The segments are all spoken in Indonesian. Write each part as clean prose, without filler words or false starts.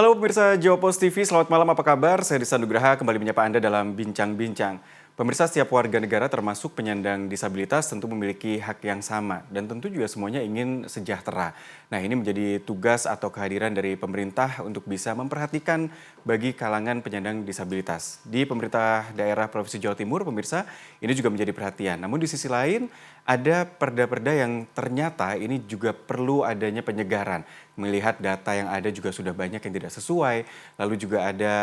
Halo pemirsa Jawa Post TV, selamat malam, apa kabar? Saya Risa Nugraha kembali menyapa Anda dalam Bincang-Bincang. Pemirsa, setiap warga negara termasuk penyandang disabilitas tentu memiliki hak yang sama dan tentu juga semuanya ingin sejahtera. Nah, ini menjadi tugas atau kehadiran dari pemerintah untuk bisa memperhatikan bagi kalangan penyandang disabilitas. Di pemerintah daerah Provinsi Jawa Timur, pemirsa, ini juga menjadi perhatian. Namun di sisi lain, ada perda-perda yang ternyata ini juga perlu adanya penyegaran. Melihat data yang ada juga sudah banyak yang tidak sesuai, lalu juga ada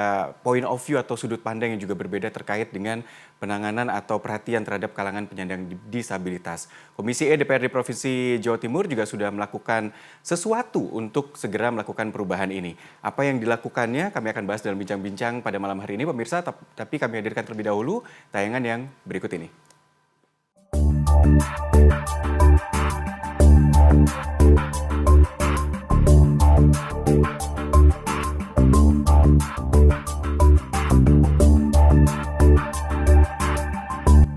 point of view atau sudut pandang yang juga berbeda terkait dengan penanganan atau perhatian terhadap kalangan penyandang disabilitas. Komisi E DPRD Provinsi Jawa Timur juga sudah melakukan sesuatu untuk segera melakukan perubahan ini. Apa yang dilakukannya kami akan bahas dalam bincang-bincang pada malam hari ini pemirsa, tapi kami hadirkan terlebih dahulu tayangan yang berikut ini.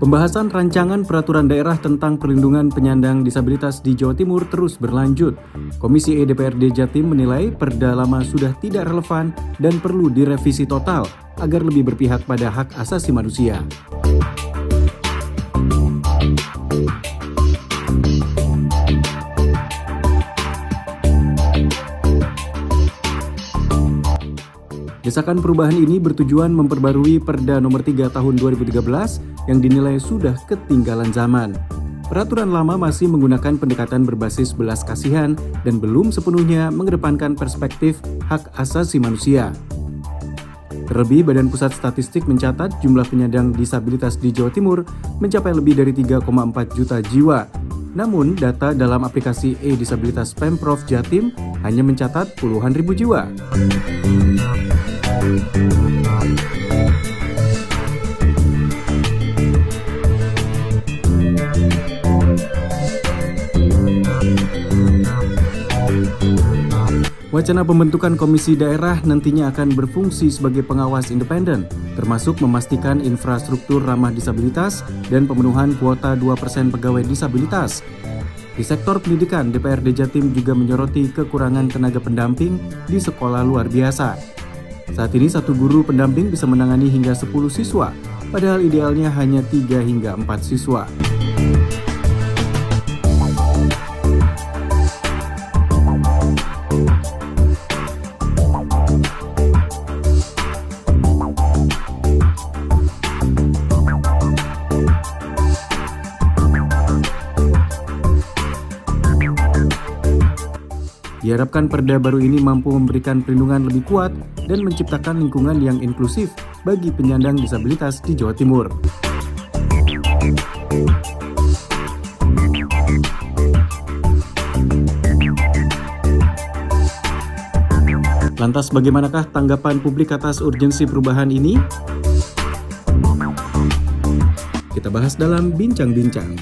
Pembahasan rancangan peraturan daerah tentang perlindungan penyandang disabilitas di Jawa Timur terus berlanjut. Komisi E DPRD Jatim menilai perda lama sudah tidak relevan dan perlu direvisi total agar lebih berpihak pada hak asasi manusia. Desakan perubahan ini bertujuan memperbarui Perda Nomor 3 Tahun 2013 yang dinilai sudah ketinggalan zaman. Peraturan lama masih menggunakan pendekatan berbasis belas kasihan dan belum sepenuhnya mengedepankan perspektif hak asasi manusia. Terlebih, Badan Pusat Statistik mencatat jumlah penyandang disabilitas di Jawa Timur mencapai lebih dari 3,4 juta jiwa. Namun, data dalam aplikasi e-disabilitas Pemprov Jatim hanya mencatat puluhan ribu jiwa. Wacana pembentukan komisi daerah nantinya akan berfungsi sebagai pengawas independen, termasuk memastikan infrastruktur ramah disabilitas dan pemenuhan kuota 2% pegawai disabilitas. Di sektor pendidikan, DPRD Jatim juga menyoroti kekurangan tenaga pendamping di sekolah luar biasa. Saat ini satu guru pendamping bisa menangani hingga 10 siswa, padahal idealnya hanya 3 hingga 4 siswa. Diharapkan perda baru ini mampu memberikan perlindungan lebih kuat dan menciptakan lingkungan yang inklusif bagi penyandang disabilitas di Jawa Timur. Lantas bagaimanakah tanggapan publik atas urgensi perubahan ini? Kita bahas dalam Bincang-Bincang.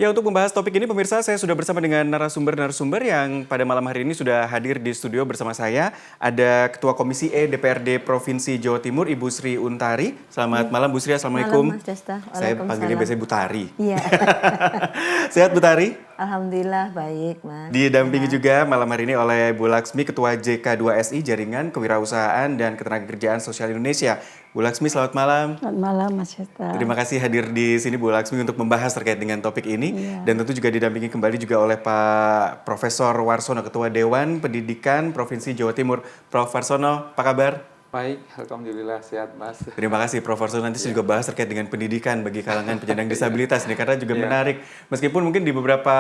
Ya, untuk membahas topik ini pemirsa, saya sudah bersama dengan narasumber-narasumber yang pada malam hari ini sudah hadir di studio bersama saya. Ada Ketua Komisi E DPRD Provinsi Jawa Timur, Ibu Sri Untari. Selamat malam Bu Sri, Assalamualaikum. Malam Mas Desta. Saya panggilnya biasanya Bu Tari. Iya. Sehat Bu Tari? Alhamdulillah baik Mas. Didampingi juga malam hari ini oleh Bu Laksmi, Ketua JK2SI Jaringan Kewirausahaan dan Ketenagakerjaan Sosial Indonesia. Bu Laksmi, selamat malam. Selamat malam Mas Desta. Terima kasih hadir di sini Bu Laksmi untuk membahas terkait dengan topik ini. Iya. Dan tentu juga didampingi kembali juga oleh Pak Profesor Warsono, Ketua Dewan Pendidikan Provinsi Jawa Timur. Prof. Warsono, apa kabar? Baik, Alhamdulillah sehat Mas. Terima kasih Prof. Warsono. Nanti saya juga bahas terkait dengan pendidikan bagi kalangan penyandang disabilitas nih, karena juga menarik. Meskipun mungkin di beberapa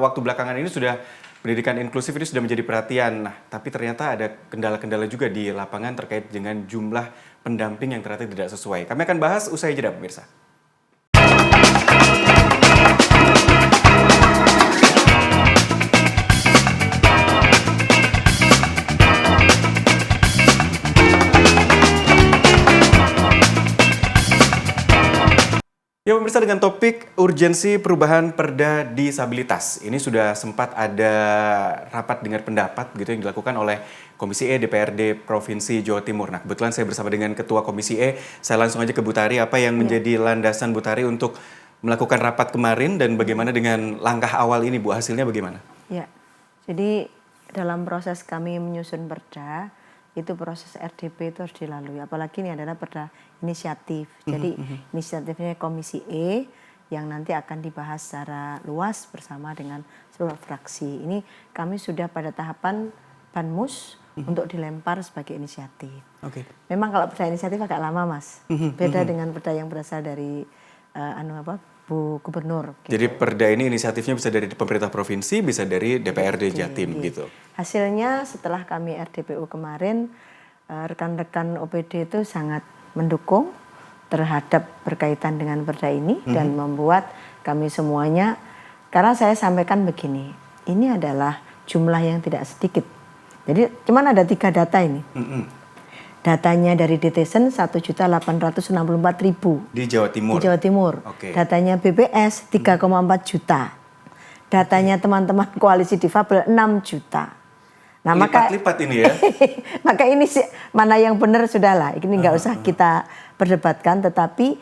waktu belakangan ini sudah pendidikan inklusif ini sudah menjadi perhatian. Nah, tapi ternyata ada kendala-kendala juga di lapangan terkait dengan jumlah pendamping yang ternyata tidak sesuai. Kami akan bahas usai jeda pemirsa. Ya pemirsa, dengan topik urgensi perubahan perda disabilitas. Ini sudah sempat ada rapat dengar pendapat gitu yang dilakukan oleh Komisi E DPRD Provinsi Jawa Timur. Nah, kebetulan saya bersama dengan Ketua Komisi E. Saya langsung aja ke Bu Tari, apa yang menjadi landasan Bu Tari untuk melakukan rapat kemarin dan bagaimana dengan langkah awal ini Bu, hasilnya bagaimana? Ya, jadi dalam proses kami menyusun perda, itu proses RDP itu harus dilalui. Apalagi ini adalah perda inisiatif. Jadi inisiatifnya Komisi E yang nanti akan dibahas secara luas bersama dengan seluruh fraksi. Ini kami sudah pada tahapan Banmus untuk dilempar sebagai inisiatif. Memang kalau perda inisiatif agak lama, Mas. Beda dengan perda yang berasal dari Bu Gubernur. Gitu. Jadi perda ini inisiatifnya bisa dari pemerintah provinsi, bisa dari DPRD Jatim gitu. Hasilnya setelah kami RDPU kemarin, rekan-rekan OPD itu sangat mendukung terhadap berkaitan dengan perda ini dan membuat kami semuanya, karena saya sampaikan begini, ini adalah jumlah yang tidak sedikit. Jadi cuman ada 3 data ini. Datanya dari Ditesen 1.864.000 di Jawa Timur. Di Jawa Timur. Datanya BPS 3,4 juta. Datanya teman-teman koalisi difabel 6 juta. Nah, lipat-lipat ini ya. Maka ini sih mana yang benar sudahlah. Ini nggak usah kita perdebatkan. Tetapi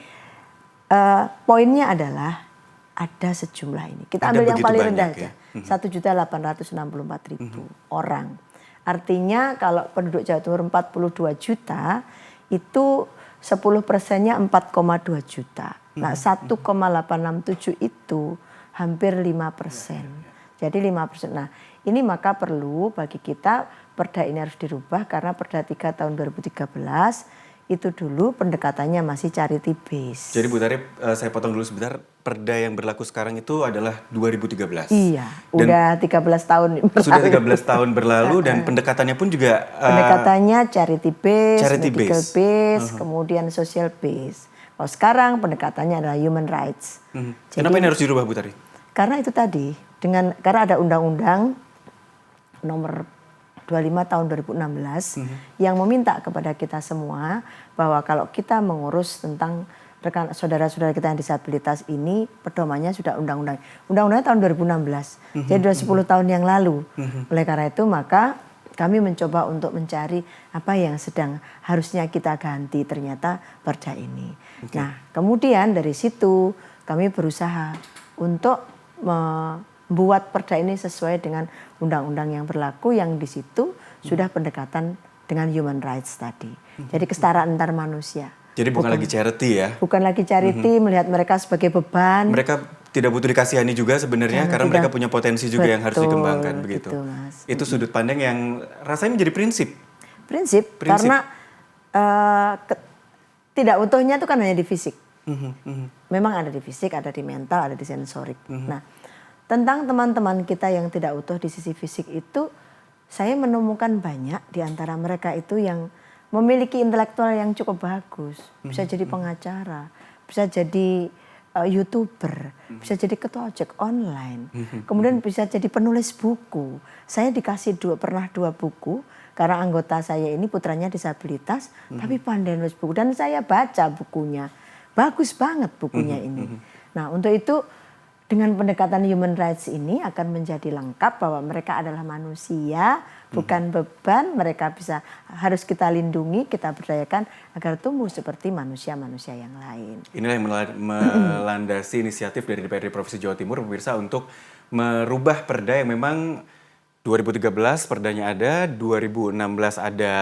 poinnya adalah ada sejumlah ini. Kita ambil yang paling rendah aja. 1.864.000 orang. Artinya kalau penduduk Jawa Timur 42 juta, itu 10%-nya 4,2 juta. Nah 1,867 itu hampir 5%. Jadi 5%. Nah ini maka perlu bagi kita perda ini harus dirubah karena perda 3 tahun 2013 itu dulu pendekatannya masih charity base. Jadi Bu Tari, saya potong dulu sebentar. Perda yang berlaku sekarang itu adalah 2013. Iya, dan udah 13 tahun berlalu. Sudah 13 tahun berlalu dan pendekatannya pun juga pendekatannya charity base, medical base, kemudian social base. Kalau sekarang pendekatannya adalah human rights. Jadi, kenapa ini harus dirubah Bu Tari? Karena itu tadi, karena ada undang-undang nomor 25 tahun 2016 yang meminta kepada kita semua bahwa kalau kita mengurus tentang rekan saudara-saudara kita yang disabilitas ini, pedomannya sudah undang-undangnya tahun 2016. Jadi sudah 10 tahun yang lalu. Oleh karena itu maka kami mencoba untuk mencari apa yang sedang harusnya kita ganti, ternyata perda ini. Nah, kemudian dari situ kami berusaha untuk membuat perda ini sesuai dengan undang-undang yang berlaku yang di situ sudah pendekatan dengan human rights tadi. Jadi kesetaraan antar manusia. Jadi bukan lagi charity ya? Bukan lagi charity, melihat mereka sebagai beban. Mereka tidak butuh dikasihani juga sebenarnya karena mereka punya potensi juga yang harus dikembangkan begitu. Mas. Itu sudut pandang yang rasanya menjadi prinsip. Prinsip. Karena tidak utuhnya itu kan hanya di fisik. Memang ada di fisik, ada di mental, ada di sensorik. Nah, tentang teman-teman kita yang tidak utuh di sisi fisik itu, saya menemukan banyak di antara mereka itu yang memiliki intelektual yang cukup bagus. Bisa jadi pengacara, bisa jadi YouTuber, bisa jadi ketua ojek online. Kemudian bisa jadi penulis buku. Saya dikasih pernah 2 buku, karena anggota saya ini putranya disabilitas, tapi pandai nulis buku. Dan saya baca bukunya. Bagus banget bukunya ini. Nah untuk itu, dengan pendekatan human rights ini akan menjadi lengkap bahwa mereka adalah manusia, bukan beban. Mereka harus kita lindungi, kita berdayakan agar tumbuh seperti manusia-manusia yang lain. Inilah yang melandasi inisiatif dari DPRD Provinsi Jawa Timur, pemirsa, untuk merubah perda yang memang 2013 perdanya ada, 2016 ada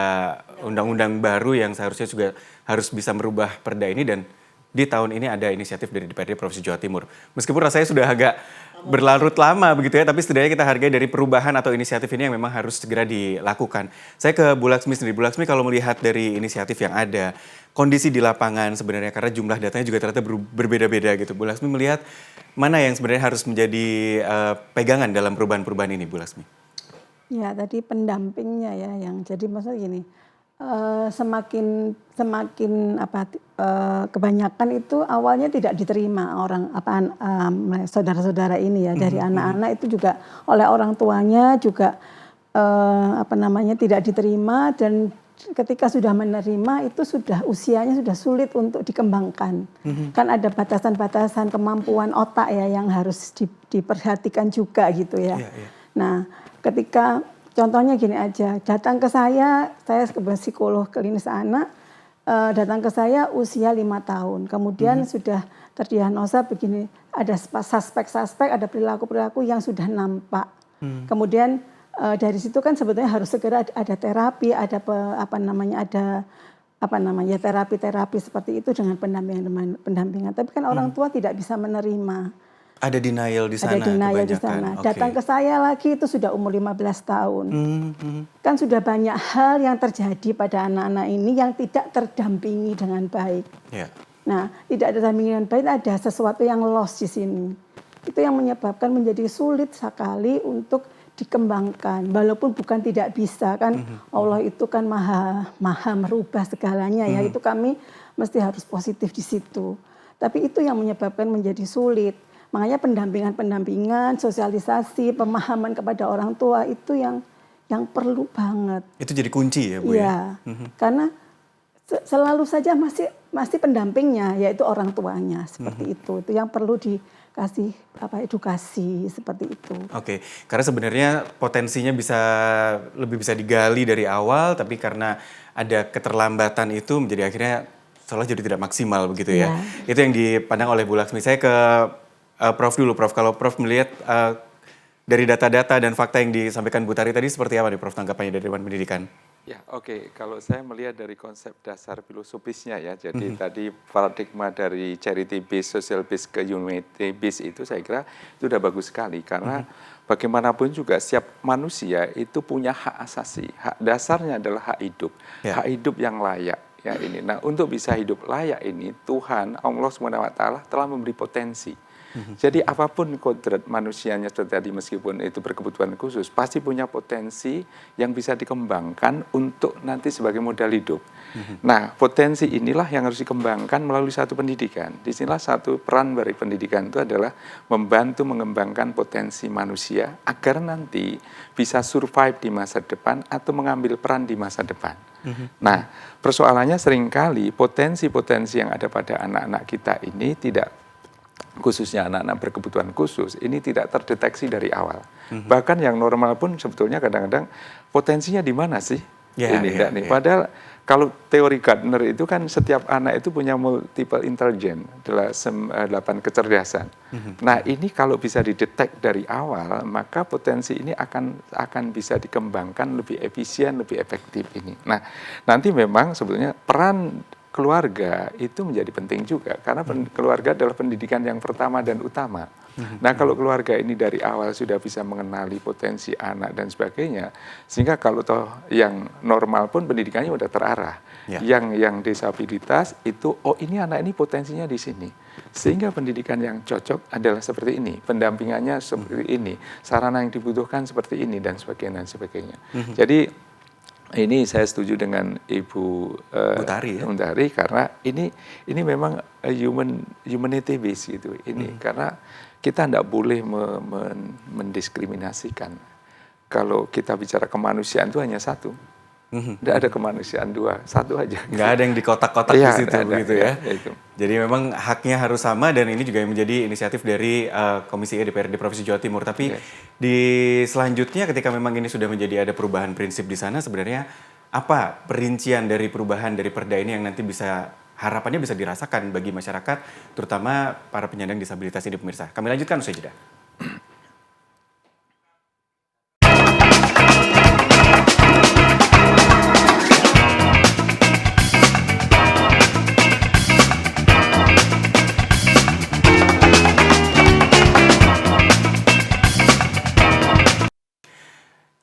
undang-undang baru yang seharusnya juga harus bisa merubah perda ini, dan di tahun ini ada inisiatif dari DPRD Provinsi Jawa Timur. Meskipun rasanya sudah agak berlarut lama begitu ya, tapi setidaknya kita hargai dari perubahan atau inisiatif ini yang memang harus segera dilakukan. Saya ke Bu Laksmi sendiri. Bu Laksmi, kalau melihat dari inisiatif yang ada, kondisi di lapangan sebenarnya, karena jumlah datanya juga ternyata berbeda-beda gitu. Bu Laksmi melihat mana yang sebenarnya harus menjadi pegangan dalam perubahan-perubahan ini, Bu Laksmi? Ya, tadi pendampingnya ya, yang jadi maksudnya gini, semakin kebanyakan itu awalnya tidak diterima orang saudara-saudara ini ya, dari anak-anak itu juga oleh orang tuanya juga tidak diterima, dan ketika sudah menerima itu usianya sudah sulit untuk dikembangkan. Kan ada batasan-batasan kemampuan otak ya yang harus diperhatikan juga gitu ya. Nah, ketika contohnya gini aja, datang ke saya sebagai psikolog klinis anak, datang ke saya usia 5 tahun. Kemudian sudah terdiagnosa begini, ada suspek-suspek, ada perilaku-perilaku yang sudah nampak. Kemudian dari situ kan sebetulnya harus segera ada terapi, ada terapi-terapi seperti itu dengan pendampingan. Tapi kan orang tua tidak bisa menerima. Ada denial di sana. Ada denial di sana. Oke. Datang ke saya lagi itu sudah umur 15 tahun. Kan sudah banyak hal yang terjadi pada anak-anak ini yang tidak terdampingi dengan baik. Ya. Nah, tidak terdampingi dengan baik, ada sesuatu yang lost di sini. Itu yang menyebabkan menjadi sulit sekali untuk dikembangkan. Walaupun bukan tidak bisa kan, Allah itu kan maha merubah segalanya ya. Itu kami mesti harus positif di situ. Tapi itu yang menyebabkan menjadi sulit. Makanya pendampingan, sosialisasi, pemahaman kepada orang tua itu yang perlu banget. Itu jadi kunci ya Bu ya? Karena selalu saja masih pendampingnya, yaitu orang tuanya seperti itu. Itu yang perlu dikasih edukasi seperti itu. Oke, karena sebenarnya potensinya lebih bisa digali dari awal, tapi karena ada keterlambatan itu menjadi akhirnya seolah jadi tidak maksimal begitu ya. Itu yang dipandang oleh Bu Laksmi. Saya ke Prof dulu, Prof. Kalau Prof melihat dari data-data dan fakta yang disampaikan Bu Tari tadi seperti apa nih Prof tanggapannya dari Dewan Pendidikan? Ya, oke. Kalau saya melihat dari konsep dasar filosofisnya ya, jadi tadi paradigma dari charity based, social based ke humanity based itu saya kira itu sudah bagus sekali karena bagaimanapun juga setiap manusia itu punya hak asasi. Hak dasarnya adalah hak hidup, hak hidup yang layak. Ya ini. Nah, untuk bisa hidup layak ini Tuhan Allah SWT telah memberi potensi. Jadi apapun kodrat manusianya tadi meskipun itu berkebutuhan khusus pasti punya potensi yang bisa dikembangkan untuk nanti sebagai modal hidup. Nah, potensi inilah yang harus dikembangkan melalui satu pendidikan. Disinilah satu peran dari pendidikan itu adalah membantu mengembangkan potensi manusia agar nanti bisa survive di masa depan atau mengambil peran di masa depan. Nah, persoalannya seringkali potensi-potensi yang ada pada anak-anak kita ini tidak, khususnya anak-anak berkebutuhan khusus, ini tidak terdeteksi dari awal. Bahkan yang normal pun sebetulnya kadang-kadang potensinya di mana sih? Padahal kalau teori Gardner itu kan setiap anak itu punya multiple intelligence, adalah 8 kecerdasan. Nah ini kalau bisa didetek dari awal, maka potensi ini akan bisa dikembangkan lebih efisien, lebih efektif ini. Nah nanti memang sebetulnya peran keluarga itu menjadi penting juga karena keluarga adalah pendidikan yang pertama dan utama. Nah kalau keluarga ini dari awal sudah bisa mengenali potensi anak dan sebagainya, sehingga kalau toh yang normal pun pendidikannya sudah terarah. Yang disabilitas itu ini anak ini potensinya di sini. Sehingga pendidikan yang cocok adalah seperti ini, pendampingannya seperti ini, sarana yang dibutuhkan seperti ini dan sebagainya. Jadi ini saya setuju dengan Ibu Tari karena ini memang humanity based gitu ini karena kita tidak boleh mendiskriminasikan. Kalau kita bicara kemanusiaan itu hanya satu, tidak ada kemanusiaan dua, satu aja. Nggak ada yang di kotak-kotak di situ begitu ya. Itu. Jadi memang haknya harus sama dan ini juga yang menjadi inisiatif dari Komisi E DPRD Provinsi Jawa Timur. Tapi di selanjutnya ketika memang ini sudah menjadi ada perubahan prinsip di sana, sebenarnya apa perincian dari perubahan dari Perda ini yang nanti harapannya bisa dirasakan bagi masyarakat, terutama para penyandang disabilitas ini pemirsa. Kami lanjutkan usai jeda.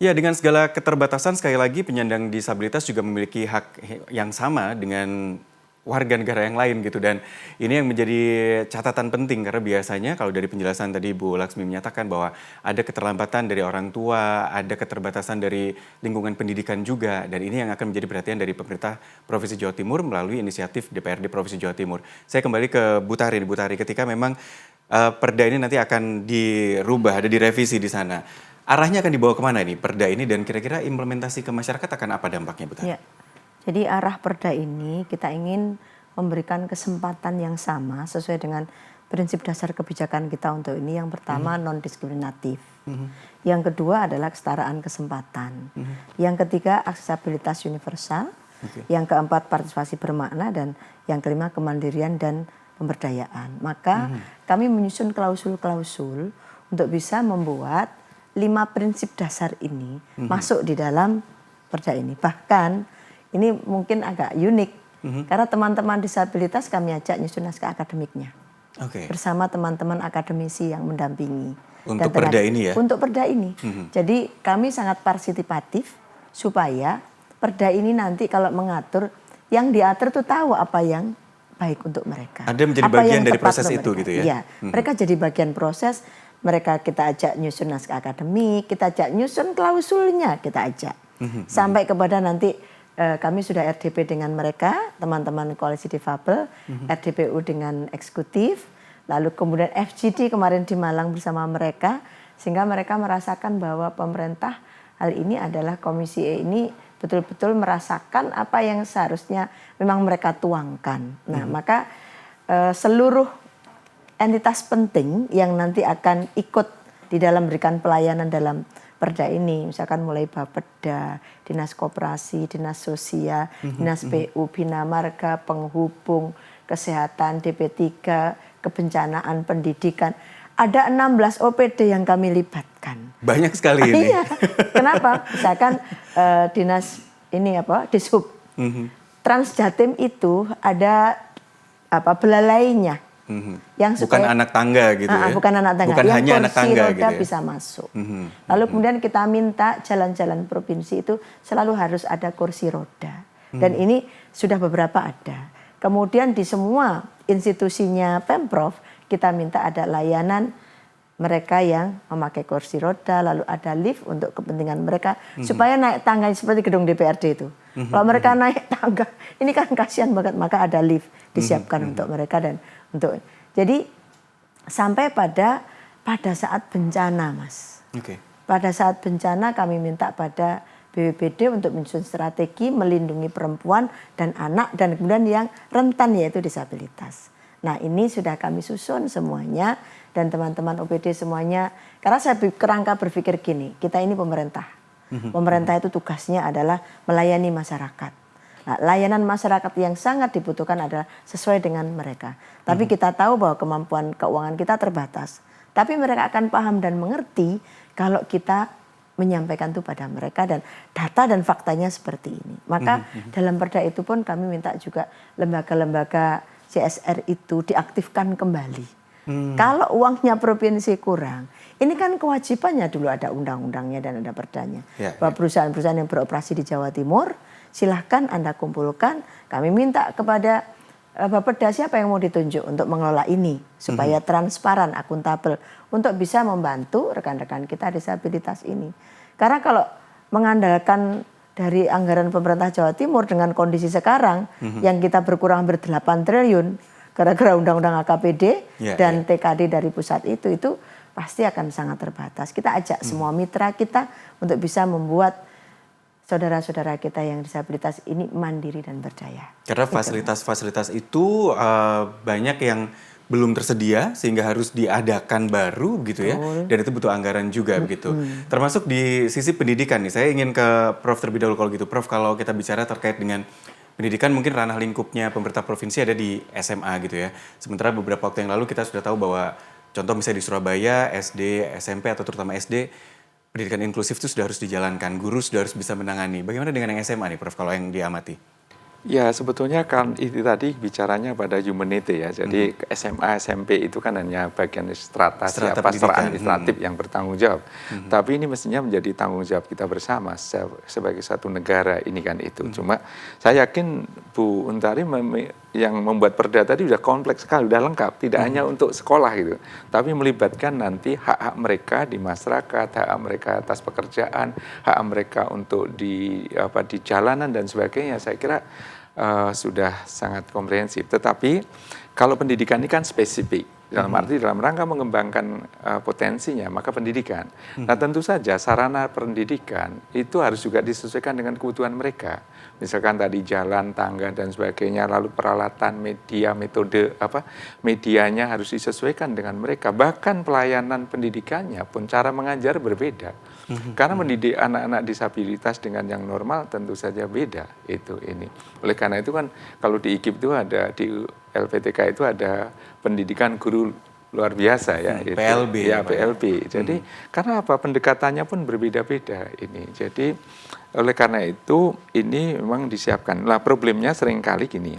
Ya, dengan segala keterbatasan, sekali lagi penyandang disabilitas juga memiliki hak yang sama dengan warga negara yang lain gitu. Dan ini yang menjadi catatan penting karena biasanya kalau dari penjelasan tadi Bu Laksmi menyatakan bahwa ada keterlambatan dari orang tua, ada keterbatasan dari lingkungan pendidikan juga. Dan ini yang akan menjadi perhatian dari pemerintah Provinsi Jawa Timur melalui inisiatif DPRD Provinsi Jawa Timur. Saya kembali ke Bu Tari. Bu Tari, ketika memang Perda ini nanti akan dirubah, ada direvisi di sana. Arahnya akan dibawa kemana ini Perda ini dan kira-kira implementasi ke masyarakat akan apa dampaknya Bu Tari? Ya, jadi arah Perda ini kita ingin memberikan kesempatan yang sama sesuai dengan prinsip dasar kebijakan kita untuk ini. Yang pertama non-diskriminatif, yang kedua adalah kesetaraan kesempatan, yang ketiga aksesibilitas universal, Yang keempat partisipasi bermakna, dan yang kelima kemandirian dan pemberdayaan. Maka kami menyusun klausul-klausul untuk bisa membuat 5 prinsip dasar ini masuk di dalam perda ini. Bahkan ini mungkin agak unik karena teman-teman disabilitas kami ajak nyusun naskah akademiknya bersama teman-teman akademisi yang mendampingi. Untuk perda ini ya? Untuk perda ini. Jadi kami sangat partisipatif supaya perda ini nanti kalau mengatur, yang diatur tuh tahu apa yang baik untuk mereka. Ada menjadi apa bagian yang dari tepat proses untuk itu mereka. gitu ya? Iya, mereka jadi bagian proses. Mereka kita ajak nyusun naskah akademik, kita ajak nyusun klausulnya, kita ajak. Sampai kepada nanti kami sudah RDP dengan mereka, teman-teman koalisi difabel, RDPU dengan eksekutif, lalu kemudian FGD kemarin di Malang bersama mereka, sehingga mereka merasakan bahwa pemerintah hal ini adalah Komisi E ini betul-betul merasakan apa yang seharusnya memang mereka tuangkan. Nah, maka seluruh entitas penting yang nanti akan ikut di dalam berikan pelayanan dalam perda ini, misalkan mulai Bapeda, Dinas Koperasi, Dinas Sosial, Dinas PU, Bina Marga, Penghubung, Kesehatan, DP3, Kebencanaan, Pendidikan. Ada 16 OPD yang kami libatkan. Banyak sekali ini. Iya. Kenapa? Misalkan dinas ini apa? Dishub. Transjatim itu ada belalainya. Yang bukan anak tangga gitu ya. Bukan anak tangga. Bukan yang hanya anak tangga roda gitu ya. bisa masuk. Lalu kemudian kita minta jalan-jalan provinsi itu selalu harus ada kursi roda. Dan ini sudah beberapa ada. Kemudian di semua institusinya Pemprov kita minta ada layanan mereka yang memakai kursi roda, lalu ada lift untuk kepentingan mereka supaya naik tangga seperti gedung DPRD itu. Kalau mereka naik tangga, ini kan kasihan banget, maka ada lift disiapkan untuk mereka dan untuk. Jadi sampai pada saat bencana, Mas. Pada saat bencana kami minta pada BPBD untuk menyusun strategi melindungi perempuan dan anak dan kemudian yang rentan yaitu disabilitas. Nah, ini sudah kami susun semuanya dan teman-teman OPD semuanya. Karena saya kerangka berpikir gini, kita ini pemerintah. Pemerintah itu tugasnya adalah melayani masyarakat. Nah, layanan masyarakat yang sangat dibutuhkan adalah sesuai dengan mereka. Tapi kita tahu bahwa kemampuan keuangan kita terbatas. Tapi mereka akan paham dan mengerti kalau kita menyampaikan itu pada mereka dan data dan faktanya seperti ini. Maka dalam perda itu pun kami minta juga lembaga-lembaga CSR itu diaktifkan kembali. Kalau uangnya provinsi kurang, ini kan kewajibannya dulu ada undang-undangnya dan ada perdanya. Bahwa perusahaan-perusahaan yang beroperasi di Jawa Timur, silahkan Anda kumpulkan. Kami minta kepada Bapeda siapa yang mau ditunjuk untuk mengelola ini supaya transparan, akuntabel untuk bisa membantu rekan-rekan kita disabilitas ini. Karena kalau mengandalkan dari anggaran pemerintah Jawa Timur dengan kondisi sekarang yang kita berkurang hampir 8 triliun gara-gara undang-undang AKPD dan TKD dari pusat itu pasti akan sangat terbatas. Kita ajak semua mitra kita untuk bisa membuat saudara-saudara kita yang disabilitas ini mandiri dan berdaya. Karena fasilitas-fasilitas itu banyak yang belum tersedia sehingga harus diadakan baru gitu ya. Dan itu butuh anggaran juga begitu. Termasuk di sisi pendidikan nih. Saya ingin ke Prof terlebih dahulu kalau gitu. Prof, kalau kita bicara terkait dengan pendidikan mungkin ranah lingkupnya pemerintah provinsi ada di SMA gitu ya. Sementara beberapa waktu yang lalu kita sudah tahu bahwa contoh misalnya di Surabaya, SD, SMP atau terutama SD, pendidikan inklusif itu sudah harus dijalankan, guru sudah harus bisa menangani. Bagaimana dengan yang SMA nih, Prof, kalau yang diamati? Ya, sebetulnya kan itu tadi bicaranya pada humanity ya. Jadi SMA, SMP itu kan hanya bagian strata siapa secara administratif yang bertanggung jawab. Tapi ini mestinya menjadi tanggung jawab kita bersama sebagai satu negara ini kan itu. Cuma saya yakin Bu Untari yang membuat perda tadi sudah kompleks sekali, sudah lengkap. Tidak hanya untuk sekolah gitu, tapi melibatkan nanti hak-hak mereka di masyarakat, hak mereka atas pekerjaan, hak mereka untuk di jalanan dan sebagainya. Saya kira sudah sangat komprehensif. Tetapi kalau pendidikan ini kan spesifik. Dalam arti dalam rangka mengembangkan potensinya, maka pendidikan. Nah tentu saja sarana pendidikan itu harus juga disesuaikan dengan kebutuhan mereka. Misalkan tadi jalan, tangga dan sebagainya, lalu peralatan, media, metode medianya harus disesuaikan dengan mereka. Bahkan pelayanan pendidikannya pun cara mengajar berbeda. Karena mendidik anak-anak disabilitas dengan yang normal tentu saja beda ini. Oleh karena itu kan kalau di IKIP itu ada, di LPTK itu ada pendidikan guru luar biasa ya, PLB ya PLB. Jadi karena apa, pendekatannya pun berbeda-beda ini. Jadi oleh karena itu ini memang disiapkan. Nah problemnya seringkali gini,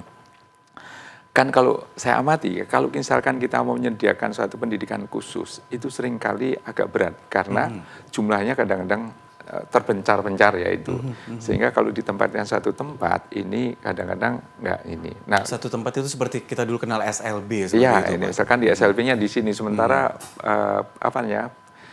kan kalau saya amati, kalau misalkan kita mau menyediakan suatu pendidikan khusus, itu seringkali agak berat karena jumlahnya kadang-kadang terpencar-pencar ya itu. Sehingga kalau ditempatkan satu tempat, ini kadang-kadang nggak ini. Nah, satu tempat itu seperti kita dulu kenal SLB. Iya, itu, misalkan di SLB-nya di sini, sementara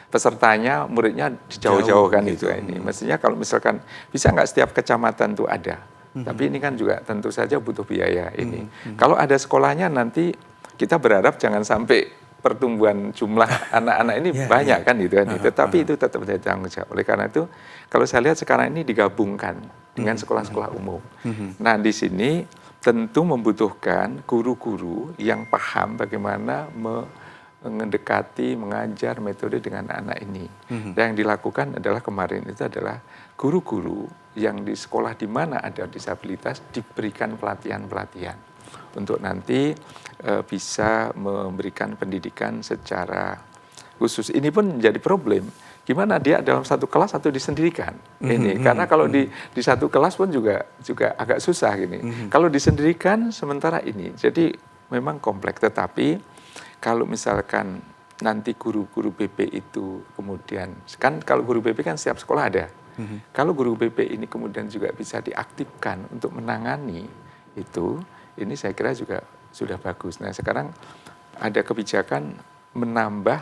pesertanya, muridnya jauh-jauh kan gitu. Ini. Mestinya kalau misalkan bisa nggak setiap kecamatan tuh ada. Tapi ini kan juga tentu saja butuh biaya ini. Kalau ada sekolahnya nanti kita berharap jangan sampai pertumbuhan jumlah anak-anak ini banyak kan gitu kan. Tetapi itu tetap menjadi tanggung jawab. Oleh karena itu kalau saya lihat sekarang ini digabungkan dengan sekolah-sekolah umum. Nah di sini tentu membutuhkan guru-guru yang paham bagaimana mendekati, mengajar metode dengan anak ini. Dan yang dilakukan adalah kemarin itu adalah guru-guru yang di sekolah di mana ada disabilitas diberikan pelatihan-pelatihan untuk nanti bisa memberikan pendidikan secara khusus. Ini pun menjadi problem. Gimana dia dalam satu kelas atau disendirikan ini? Karena kalau di satu kelas pun juga agak susah gini. Kalau disendirikan sementara ini, jadi memang kompleks. Tetapi kalau misalkan nanti guru-guru BP itu kemudian, kan kalau guru BP kan setiap sekolah ada. Kalau guru BP ini kemudian juga bisa diaktifkan untuk menangani itu, ini saya kira juga sudah bagus. Nah sekarang ada kebijakan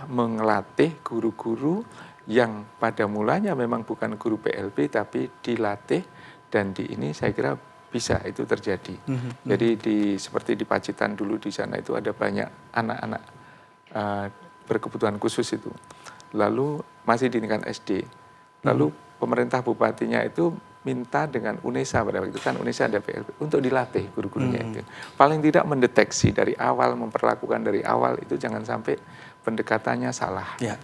mengelatih guru-guru yang pada mulanya memang bukan guru PLB tapi dilatih, dan di ini saya kira bisa itu terjadi. Jadi seperti di Pacitan dulu di sana itu ada banyak anak-anak berkebutuhan khusus itu. Lalu masih di tingkat SD. Lalu pemerintah bupatinya itu minta dengan UNESA pada waktu itu kan UNESA ada PLB untuk dilatih guru-gurunya itu. Paling tidak mendeteksi dari awal, memperlakukan dari awal itu jangan sampai pendekatannya salah. Ya,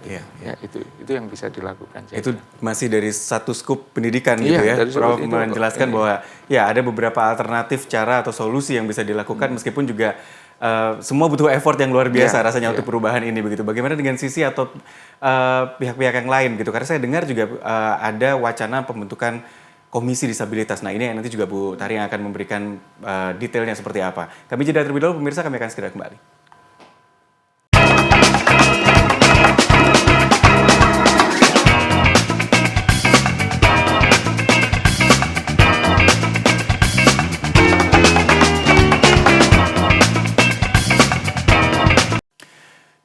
itu yang bisa dilakukan. Itu masih dari satu skup pendidikan gitu ya. Prof menjelaskan bahwa ya ada beberapa alternatif cara atau solusi yang bisa dilakukan meskipun juga semua butuh effort yang luar biasa rasanya untuk perubahan ini begitu. Bagaimana dengan sisi atau pihak-pihak yang lain gitu? Karena saya dengar juga ada wacana pembentukan komisi disabilitas. Nah ini nanti juga Bu Tari yang akan memberikan detailnya seperti apa. Kami jeda terlebih dahulu, pemirsa, kami akan segera kembali.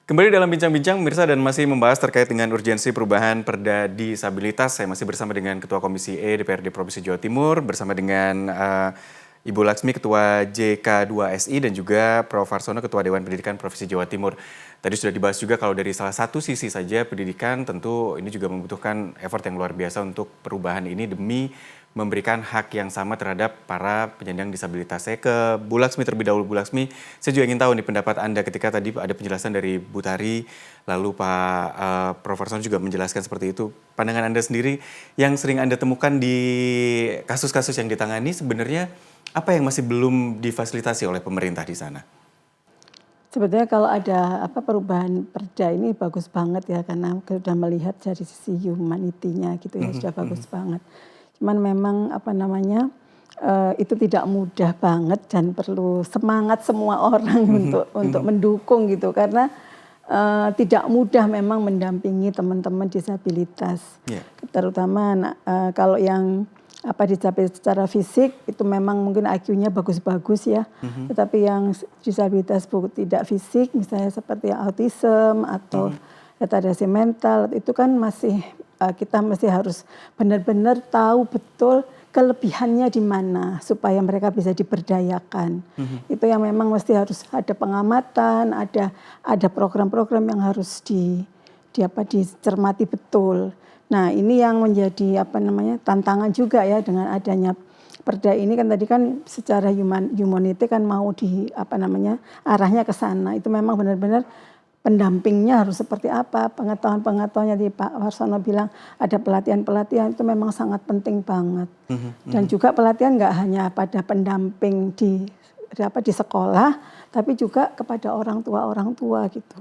Kembali dalam bincang-bincang, pemirsa, dan masih membahas terkait dengan urgensi perubahan Perda Disabilitas. Saya masih bersama dengan Ketua Komisi E DPRD Provinsi Jawa Timur, bersama dengan Ibu Laksmi, Ketua JK2SI, dan juga Prof Warsono, Ketua Dewan Pendidikan Provinsi Jawa Timur. Tadi sudah dibahas juga kalau dari salah satu sisi saja pendidikan, tentu ini juga membutuhkan effort yang luar biasa untuk perubahan ini demi memberikan hak yang sama terhadap para penyandang disabilitas. Saya ke Bu Laksmi terlebih dahulu. Bu Laksmi, saya juga ingin tahu nih pendapat Anda ketika tadi ada penjelasan dari Bu Tari, lalu Pak Prof Warsono juga menjelaskan seperti itu. Pandangan Anda sendiri yang sering Anda temukan di kasus-kasus yang ditangani, sebenarnya apa yang masih belum difasilitasi oleh pemerintah di sana? Sebetulnya kalau ada perubahan perda ini bagus banget ya, karena sudah melihat dari sisi humanity-nya gitu ya, sudah bagus banget. Cuman memang itu tidak mudah banget dan perlu semangat semua orang untuk mendukung gitu, karena tidak mudah memang mendampingi teman-teman disabilitas, terutama kalau yang disabilitas secara fisik itu memang mungkin IQ-nya bagus-bagus ya, tetapi yang disabilitas tidak fisik misalnya seperti autism atau retardasi mental itu kan masih kita masih harus benar-benar tahu betul kelebihannya di mana supaya mereka bisa diberdayakan. Itu yang memang mesti harus ada pengamatan, ada program-program yang harus dicermati betul. Nah, ini yang menjadi tantangan juga ya dengan adanya Perda ini kan tadi kan secara humanity kan mau arahnya ke sana. Itu memang benar-benar pendampingnya harus seperti apa, pengetahuan-pengetahuannya di Pak Warsono bilang ada pelatihan-pelatihan itu memang sangat penting banget. Dan juga pelatihan nggak hanya pada pendamping di sekolah, tapi juga kepada orang tua gitu.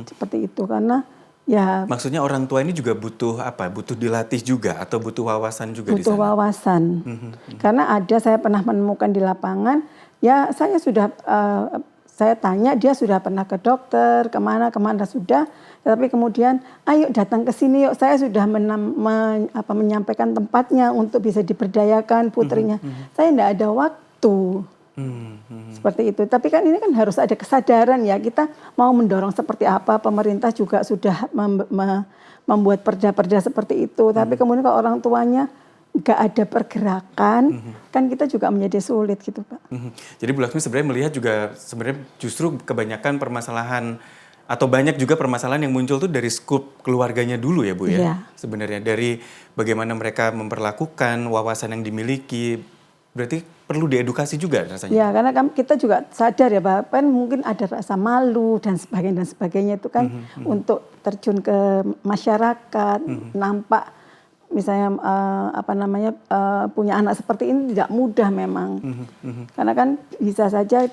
Seperti itu karena ya. Maksudnya orang tua ini juga butuh apa? Butuh dilatih juga atau butuh wawasan juga di sana? Butuh wawasan. Karena saya pernah menemukan di lapangan, ya saya tanya dia sudah pernah ke dokter, kemana sudah, tapi kemudian ayo datang ke sini yuk, saya sudah menyampaikan tempatnya untuk bisa diberdayakan putrinya. Saya tidak ada waktu. Seperti itu. Tapi kan ini kan harus ada kesadaran ya, kita mau mendorong seperti apa, pemerintah juga sudah membuat perda-perda seperti itu. Tapi kemudian kalau orang tuanya nggak ada pergerakan, kan kita juga menjadi sulit gitu Pak. Jadi Bu Laksmi sebenarnya melihat juga sebenarnya justru kebanyakan permasalahan atau banyak juga permasalahan yang muncul tuh dari skup keluarganya dulu ya Bu ya. Iya. Sebenarnya dari bagaimana mereka memperlakukan wawasan yang dimiliki, berarti perlu diedukasi juga rasanya. Ya, karena kita juga sadar ya Pak, kan mungkin ada rasa malu dan sebagainya itu kan untuk terjun ke masyarakat, nampak misalnya punya anak seperti ini tidak mudah memang. Karena kan bisa saja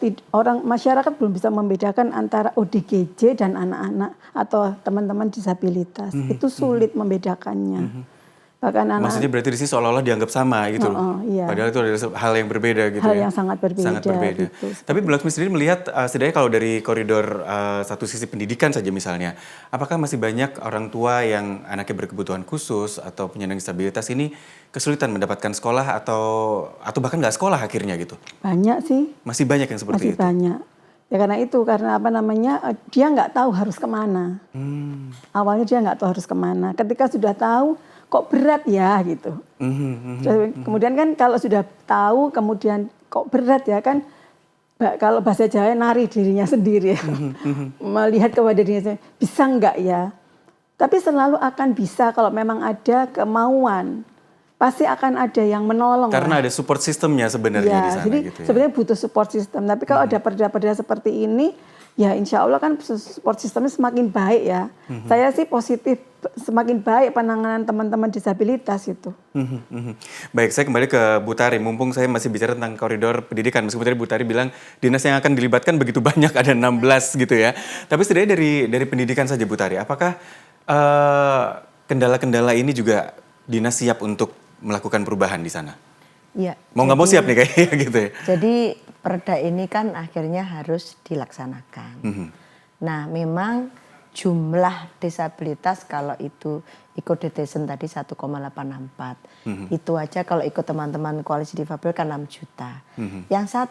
masyarakat belum bisa membedakan antara ODGJ dan anak-anak atau teman-teman disabilitas. Itu sulit membedakannya. Bahkan maksudnya berarti di sini seolah-olah dianggap sama gitu loh. Iya. Padahal itu ada hal yang berbeda gitu hal ya. yang sangat berbeda. Sangat berbeda. Gitu. Tapi Bu Laksmi sendiri melihat setidaknya kalau dari koridor satu sisi pendidikan saja misalnya, apakah masih banyak orang tua yang anaknya berkebutuhan khusus atau penyandang disabilitas ini kesulitan mendapatkan sekolah atau bahkan nggak sekolah akhirnya gitu? Banyak sih. Masih banyak yang seperti itu? Masih banyak. Ya karena dia nggak tahu harus kemana. Awalnya dia nggak tahu harus kemana. Ketika sudah tahu, kok berat ya gitu. Kemudian kan kalau sudah tahu, kemudian kok berat ya kan, kalau bahasa Jawa nari dirinya sendiri ya. Melihat kepada dirinya sendiri, bisa enggak ya? Tapi selalu akan bisa kalau memang ada kemauan. Pasti akan ada yang menolong. Karena ada support sistemnya sebenarnya di sana. Jadi gitu ya. sebenarnya butuh support system. Tapi kalau ada perda-perda seperti ini, ya insya Allah kan support sistemnya semakin baik ya. Saya sih positif, semakin baik penanganan teman-teman disabilitas itu. Baik, saya kembali ke Bu Tari. Mumpung saya masih bicara tentang koridor pendidikan. Meskipun tadi Bu Tari bilang dinas yang akan dilibatkan begitu banyak, ada 16 gitu ya. Tapi setidaknya dari pendidikan saja Bu Tari, apakah kendala-kendala ini juga dinas siap untuk melakukan perubahan di sana? Iya. Mau nggak mau siap nih kayaknya gitu ya. Jadi perda ini kan akhirnya harus dilaksanakan. Nah memang jumlah disabilitas kalau itu ikut DTSN tadi 1,864. Itu aja kalau ikut teman-teman koalisi difabel kan 6 juta. Yang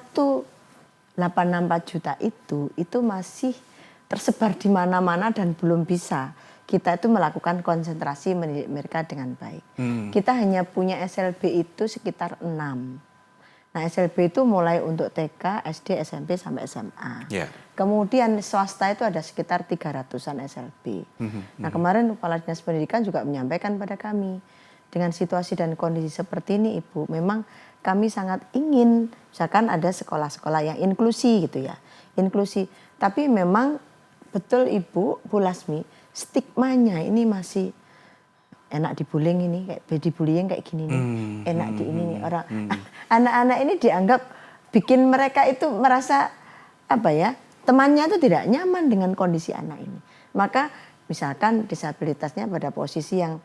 1,864 juta itu masih tersebar di mana-mana dan belum bisa kita itu melakukan konsentrasi mendidik mereka dengan baik. Kita hanya punya SLB itu sekitar 6. Nah SLB itu mulai untuk TK, SD, SMP sampai SMA. Yeah. Kemudian swasta itu ada sekitar 300-an SLB. Nah kemarin Kepala Dinas Pendidikan juga menyampaikan pada kami, dengan situasi dan kondisi seperti ini Ibu, memang kami sangat ingin, misalkan ada sekolah-sekolah yang inklusi gitu ya. Inklusi, tapi memang betul Ibu, Bu Laksmi, stigmanya ini masih enak dibullying ini, kayak dibullying kayak gini nih, enak di ini nih orang. Anak-anak ini dianggap bikin mereka itu merasa apa ya, temannya itu tidak nyaman dengan kondisi anak ini. Maka misalkan disabilitasnya pada posisi yang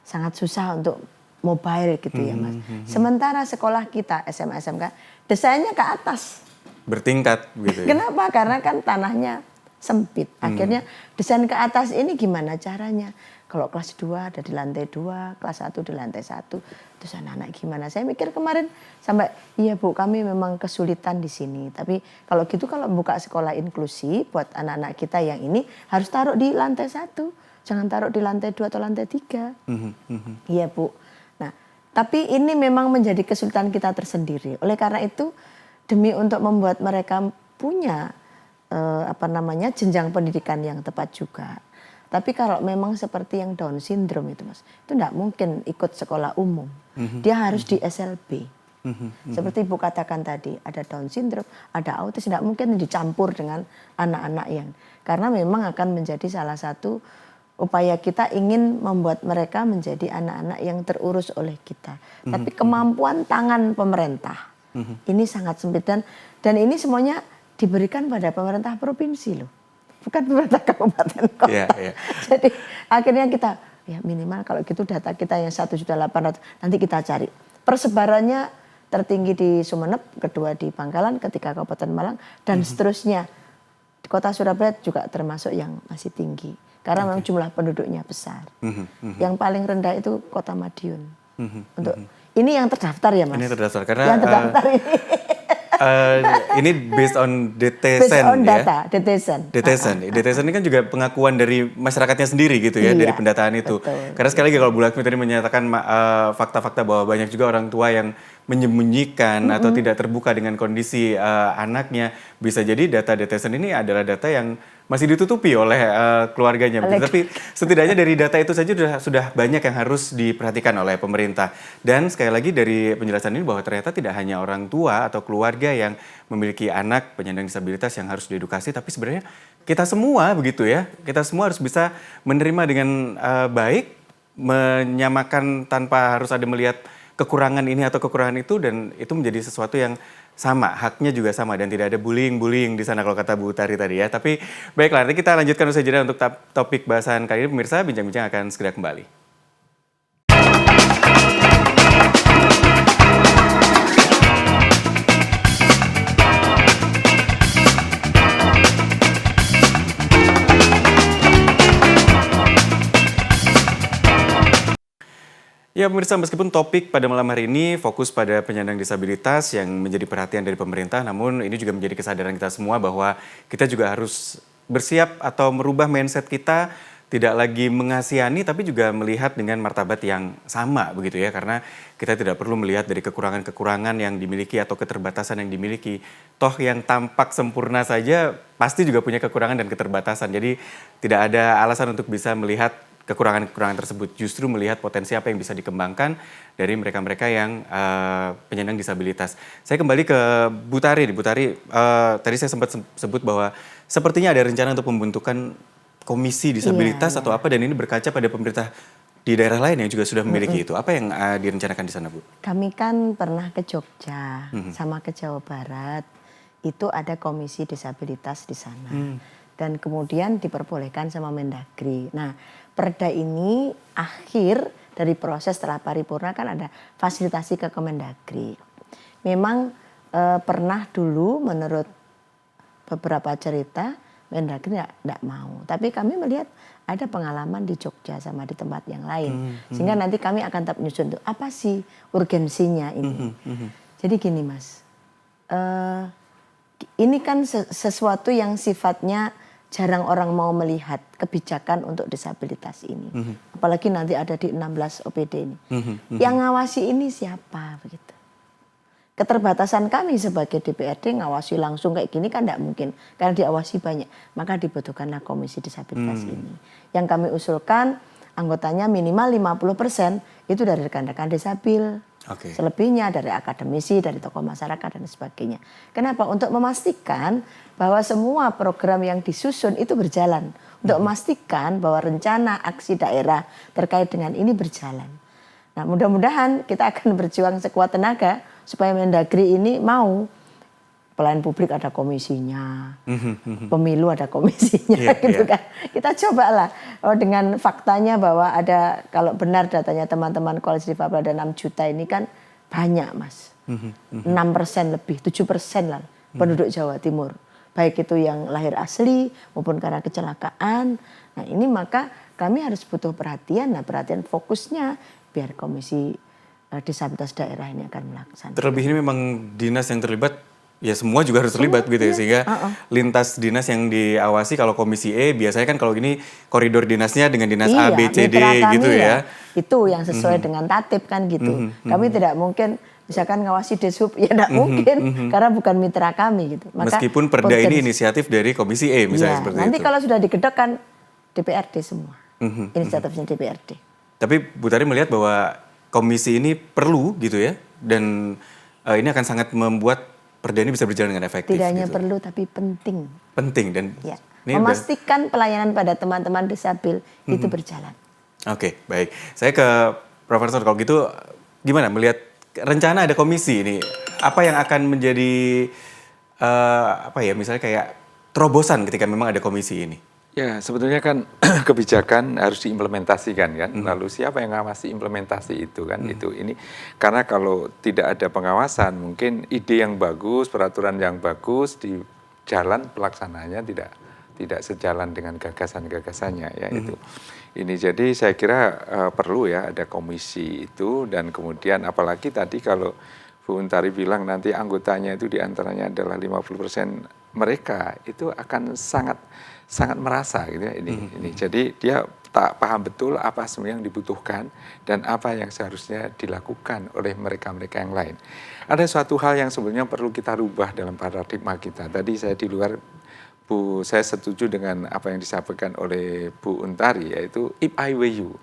sangat susah untuk mobile gitu ya Mas. Sementara sekolah kita SMA SMK desainnya ke atas. Bertingkat gitu ya. Kenapa? Karena kan tanahnya sempit. Akhirnya desain ke atas ini gimana caranya? Kalau kelas 2 ada di lantai 2, kelas 1 di lantai 1. Terus anak-anak gimana? Saya mikir kemarin sampai, iya Bu, kami memang kesulitan di sini. Tapi kalau gitu kalau buka sekolah inklusi buat anak-anak kita yang ini harus taruh di lantai 1. Jangan taruh di lantai 2 atau lantai 3. Iya Bu. Nah Tapi ini memang menjadi kesulitan kita tersendiri. Oleh karena itu, demi untuk membuat mereka punya jenjang pendidikan yang tepat juga. Tapi kalau memang seperti yang Down syndrome itu Mas, itu tidak mungkin ikut sekolah umum. Dia harus di SLB. Seperti Ibu katakan tadi, ada Down syndrome, ada autis, tidak mungkin dicampur dengan anak-anak yang. Karena memang akan menjadi salah satu upaya kita ingin membuat mereka menjadi anak-anak yang terurus oleh kita. Tapi kemampuan tangan pemerintah ini sangat sempit dan ini semuanya diberikan pada pemerintah provinsi loh, bukan pemerintah kabupaten kota. Jadi akhirnya kita ya minimal kalau gitu data kita yang 1.800.000 nanti kita cari persebarannya tertinggi di Sumeneb, kedua di Bangkalan, ketiga Kabupaten Malang dan seterusnya. Di Kota Surabaya juga termasuk yang masih tinggi. Karena memang jumlah penduduknya besar. Yang paling rendah itu Kota Madiun. Untuk ini yang terdaftar ya Mas? Ini terdaftar karena yang terdaftar ini based on DTSEN based on ya. data, DTSEN. DTSEN ini kan juga pengakuan dari masyarakatnya sendiri gitu ya, dari pendataan itu. Betul. Karena sekali lagi kalau Bu Laksmi tadi menyatakan fakta-fakta bahwa banyak juga orang tua yang menyembunyikan atau tidak terbuka dengan kondisi anaknya, bisa jadi data DTSEN ini adalah data yang masih ditutupi oleh keluarganya. Tapi setidaknya dari data itu saja sudah banyak yang harus diperhatikan oleh pemerintah. Dan sekali lagi dari penjelasan ini bahwa ternyata tidak hanya orang tua atau keluarga yang memiliki anak penyandang disabilitas yang harus diedukasi, tapi sebenarnya kita semua begitu ya. Kita semua harus bisa menerima dengan baik, menyamakan tanpa harus ada melihat kekurangan ini atau kekurangan itu, dan itu menjadi sesuatu yang sama, haknya juga sama dan tidak ada bullying di sana kalau kata Bu Tari tadi ya. Tapi baiklah, nanti kita lanjutkan usai jeda untuk topik bahasan kali ini. Pemirsa, bincang-bincang akan segera kembali. Ya pemirsa, meskipun topik pada malam hari ini fokus pada penyandang disabilitas yang menjadi perhatian dari pemerintah, namun ini juga menjadi kesadaran kita semua bahwa kita juga harus bersiap atau merubah mindset kita, tidak lagi mengasihani tapi juga melihat dengan martabat yang sama begitu ya, karena kita tidak perlu melihat dari kekurangan-kekurangan yang dimiliki atau keterbatasan yang dimiliki. Toh yang tampak sempurna saja pasti juga punya kekurangan dan keterbatasan, jadi tidak ada alasan untuk bisa melihat kekurangan-kekurangan tersebut, justru melihat potensi apa yang bisa dikembangkan dari mereka-mereka yang penyandang disabilitas. Saya kembali ke Bu Tari. Bu Tari, tadi saya sempat sebut bahwa sepertinya ada rencana untuk membentukan komisi disabilitas atau apa, dan ini berkaca pada pemerintah di daerah lain yang juga sudah memiliki itu. Apa yang direncanakan di sana, Bu? Kami kan pernah ke Jogja sama ke Jawa Barat, itu ada komisi disabilitas di sana. Dan kemudian diperbolehkan sama Mendagri. Nah, Perda ini akhir dari proses setelah paripurna kan ada fasilitasi ke Kemendagri. Memang pernah dulu menurut beberapa cerita Mendagri tidak mau. Tapi kami melihat ada pengalaman di Jogja sama di tempat yang lain. Sehingga nanti kami akan tetap menyusun tuh apa sih urgensinya ini. Jadi gini Mas, ini kan sesuatu yang sifatnya jarang orang mau melihat kebijakan untuk disabilitas ini. Apalagi nanti ada di 16 OPD ini. Yang ngawasi ini siapa begitu. Keterbatasan kami sebagai DPRD ngawasi langsung kayak gini kan tidak mungkin. Karena diawasi banyak. Maka dibutuhkanlah komisi disabilitas ini. Yang kami usulkan anggotanya minimal 50% itu dari rekan-rekan disabil. Selebihnya dari akademisi, dari tokoh masyarakat dan sebagainya. Kenapa? Untuk memastikan bahwa semua program yang disusun itu berjalan. Untuk memastikan bahwa rencana aksi daerah terkait dengan ini berjalan. Nah, mudah-mudahan kita akan berjuang sekuat tenaga supaya Mendagri ini mau. Pelayanan publik ada komisinya, pemilu ada komisinya, gitu kan. Kita cobalah dengan faktanya bahwa ada, kalau benar datanya teman-teman Koalisi Difabel ada 6 juta ini kan banyak Mas. 6% lebih, 7% lah penduduk Jawa Timur. Baik itu yang lahir asli maupun karena kecelakaan. Nah ini maka kami harus butuh perhatian, nah perhatian fokusnya biar komisi disabilitas daerah ini akan melaksanakan. Terlebih ini memang dinas yang terlibat ya semua juga harus terlibat gitu ya, sehingga lintas dinas yang diawasi. Kalau komisi E biasanya kan kalau gini koridor dinasnya dengan dinas A, B, C, D mitra kami gitu ya. Itu yang sesuai dengan tatib kan gitu. Kami tidak mungkin misalkan ngawasi Deshub, ya tidak mungkin karena bukan mitra kami gitu. Meskipun perda ini inisiatif dari komisi E misalnya seperti nanti itu. kalau sudah digedok kan DPRD semua. Inisiatifnya DPRD. Tapi Bu Tari melihat bahwa komisi ini perlu gitu ya, dan ini akan sangat membuat perda ini bisa berjalan dengan efektif. Tidak hanya gitu. perlu tapi penting. Penting dan Ya. ini Memastikan pelayanan pada teman-teman disabil itu berjalan. Oke, baik. Saya ke Profesor, kalau gitu gimana melihat rencana ada komisi ini? Apa yang akan menjadi apa ya, misalnya kayak terobosan ketika memang ada komisi ini? Ya, sebetulnya kan kebijakan harus diimplementasikan kan. Lalu siapa yang ngawasi implementasi itu kan? Itu ini karena kalau tidak ada pengawasan, mungkin ide yang bagus, peraturan yang bagus di jalan pelaksananya tidak sejalan dengan gagasan-gagasannya ya itu. Ini jadi saya kira perlu ya ada komisi itu, dan kemudian apalagi tadi kalau Bu Untari bilang nanti anggotanya itu diantaranya adalah 50% mereka, itu akan sangat merasa gitu ya ini. Jadi dia tak paham betul apa sebenarnya yang dibutuhkan dan apa yang seharusnya dilakukan oleh mereka-mereka yang lain. Ada suatu hal yang sebenarnya perlu kita rubah dalam paradigma kita. Tadi saya di luar saya setuju dengan apa yang disampaikan oleh Bu Untari, yaitu if I were you.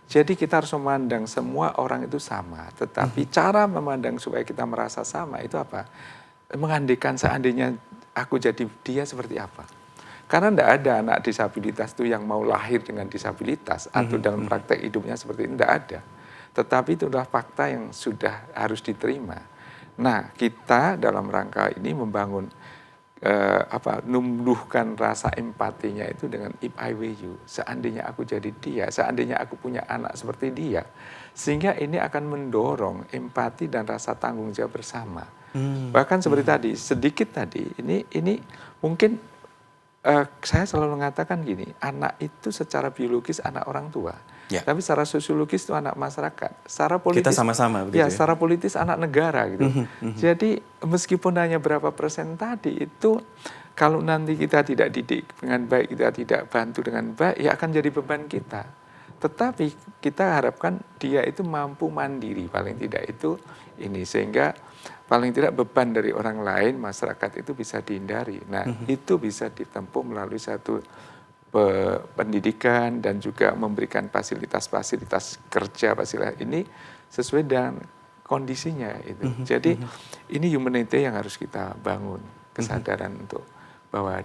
Jadi kita harus memandang semua orang itu sama, tetapi cara memandang supaya kita merasa sama itu apa? Mengandaikan seandainya aku jadi dia seperti apa? Karena tidak ada anak disabilitas itu yang mau lahir dengan disabilitas atau dalam praktek hidupnya seperti itu, tidak ada. Tetapi itu adalah fakta yang sudah harus diterima. Nah, kita dalam rangka ini membangun numbuhkan rasa empatinya itu dengan if I were you, seandainya aku jadi dia, seandainya aku punya anak seperti dia, sehingga ini akan mendorong empati dan rasa tanggung jawab bersama. Bahkan seperti tadi, sedikit tadi, ini mungkin saya selalu mengatakan gini, anak itu secara biologis anak orang tua, tapi secara sosiologis itu anak masyarakat. Secara politis, kita sama-sama begitu ya. Secara politis anak negara gitu. Jadi meskipun hanya berapa persen tadi itu, kalau nanti kita tidak didik dengan baik, kita tidak bantu dengan baik, ya akan jadi beban kita. Tetapi kita harapkan dia itu mampu mandiri, paling tidak itu ini, sehingga paling tidak beban dari orang lain, masyarakat itu bisa dihindari. Nah, itu bisa ditempuh melalui satu pendidikan dan juga memberikan fasilitas-fasilitas kerja, fasilitas ini sesuai dengan kondisinya itu. Jadi ini humanity yang harus kita bangun, kesadaran untuk bahwa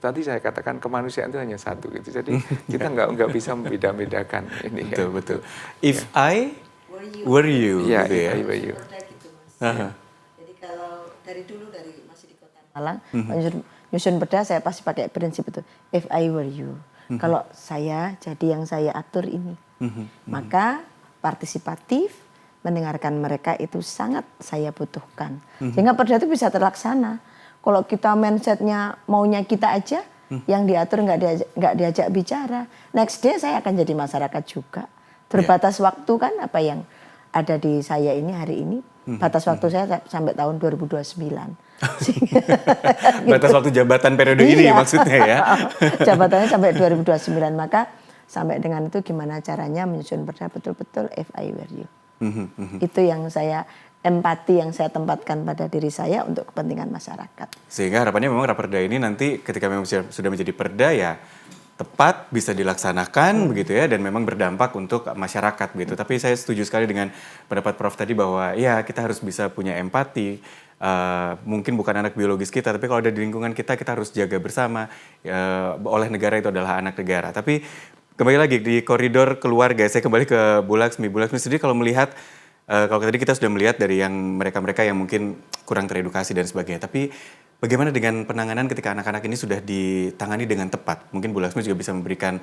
tadi saya katakan kemanusiaan itu hanya satu gitu. Jadi kita nggak bisa membeda-bedakan ini. Betul, betul. If I were you, ya, gitu ya. if I were you. Jadi kalau dari dulu dari masih di Kota Malang, nyusun perda saya pasti pakai prinsip itu, if I were you. Kalau saya jadi yang saya atur ini, maka partisipatif, mendengarkan mereka itu sangat saya butuhkan. Sehingga perda itu bisa terlaksana. Kalau kita mindsetnya maunya kita aja, yang diatur nggak diajak bicara, next day saya akan jadi masyarakat juga. Terbatas waktu kan apa yang ada di saya ini hari ini, batas waktu saya sampai tahun 2029. Batas waktu jabatan periode ini maksudnya ya. Jabatannya sampai 2029, maka sampai dengan itu gimana caranya menyusun perda betul-betul if I were you. Itu yang saya empati yang saya tempatkan pada diri saya untuk kepentingan masyarakat. Sehingga harapannya memang raperda ini nanti ketika memang sudah menjadi perda ya tepat bisa dilaksanakan begitu ya, dan memang berdampak untuk masyarakat begitu. Tapi saya setuju sekali dengan pendapat Prof tadi bahwa ya kita harus bisa punya empati. Mungkin bukan anak biologis kita, tapi kalau ada di lingkungan kita harus jaga bersama. Oleh negara itu adalah anak negara. Tapi kembali lagi di koridor keluarga, saya kembali ke Bu Laksmi. Bu Laksmi sendiri kalau melihat, kalau tadi kita sudah melihat dari yang mereka-mereka yang mungkin kurang teredukasi dan sebagainya, tapi bagaimana dengan penanganan ketika anak-anak ini sudah ditangani dengan tepat? Mungkin Bu Laksmi juga bisa memberikan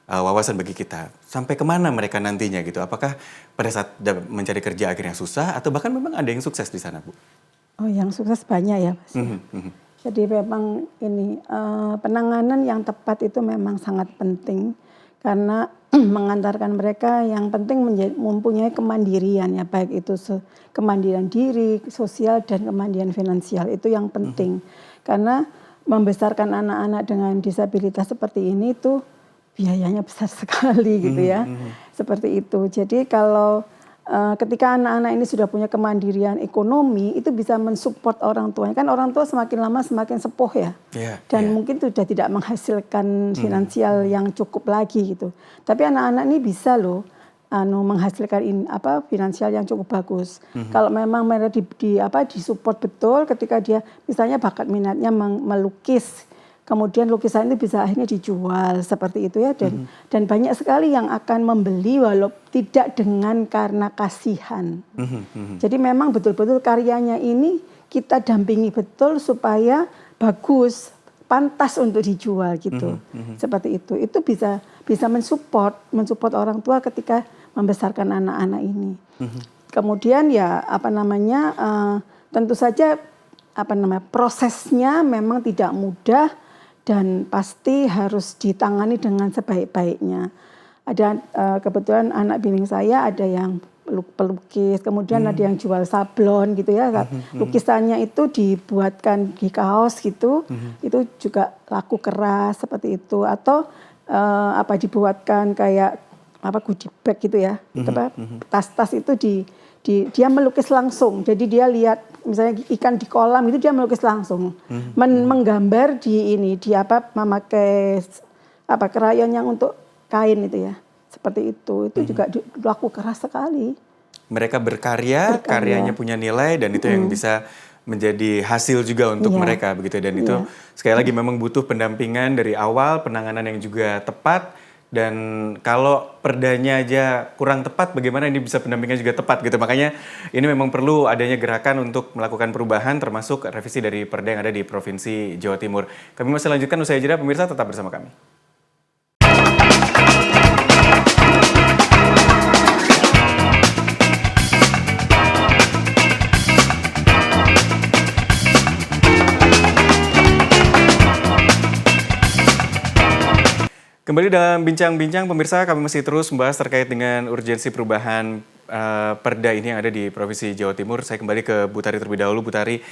wawasan bagi kita. Sampai kemana mereka nantinya gitu? Apakah pada saat mencari kerja akhirnya susah, atau bahkan memang ada yang sukses di sana, Bu? Oh, yang sukses banyak ya, Mas. Jadi memang ini penanganan yang tepat itu memang sangat penting, karena mengantarkan mereka yang penting mempunyai kemandirian ya, baik itu kemandirian diri, sosial dan kemandirian finansial, itu yang penting. Karena membesarkan anak-anak dengan disabilitas seperti ini tuh biayanya besar sekali gitu ya. Seperti itu. Jadi kalau ketika anak-anak ini sudah punya kemandirian ekonomi, itu bisa mensupport orang tuanya. Kan orang tua semakin lama semakin sepuh ya. Dan mungkin sudah tidak menghasilkan finansial yang cukup lagi gitu. Tapi anak-anak ini bisa loh menghasilkan finansial yang cukup bagus. Kalau memang mereka disupport betul ketika dia misalnya bakat minatnya melukis, kemudian lukisan itu bisa akhirnya dijual seperti itu ya, dan banyak sekali yang akan membeli walau tidak dengan karena kasihan. Jadi memang betul-betul karyanya ini kita dampingi betul supaya bagus, pantas untuk dijual gitu. Seperti itu. Itu bisa mensupport orang tua ketika membesarkan anak-anak ini. Kemudian ya tentu saja prosesnya memang tidak mudah dan pasti harus ditangani dengan sebaik-baiknya. Ada kebetulan anak bini saya ada yang pelukis, kemudian ada yang jual sablon gitu ya. Lukisannya itu dibuatkan di kaos gitu, itu juga laku keras seperti itu. Atau dibuatkan kayak goodie bag gitu ya, tas-tas itu dia melukis langsung. Jadi dia lihat misalnya ikan di kolam itu dia melukis langsung, menggambar memakai krayon yang untuk kain itu ya, seperti itu juga laku keras sekali. Mereka berkarya, karyanya punya nilai dan itu yang bisa menjadi hasil juga untuk mereka begitu, dan itu sekali lagi memang butuh pendampingan dari awal, penanganan yang juga tepat. Dan kalau perdanya aja kurang tepat, bagaimana ini bisa pendampingan juga tepat gitu. Makanya ini memang perlu adanya gerakan untuk melakukan perubahan, termasuk revisi dari perda yang ada di Provinsi Jawa Timur. Kami masih lanjutkan usai jeda, pemirsa tetap bersama kami. Kembali dalam bincang-bincang, pemirsa, kami masih terus membahas terkait dengan urgensi perubahan perda ini yang ada di Provinsi Jawa Timur. Saya kembali ke Bu Tari terlebih dahulu. Bu Tari,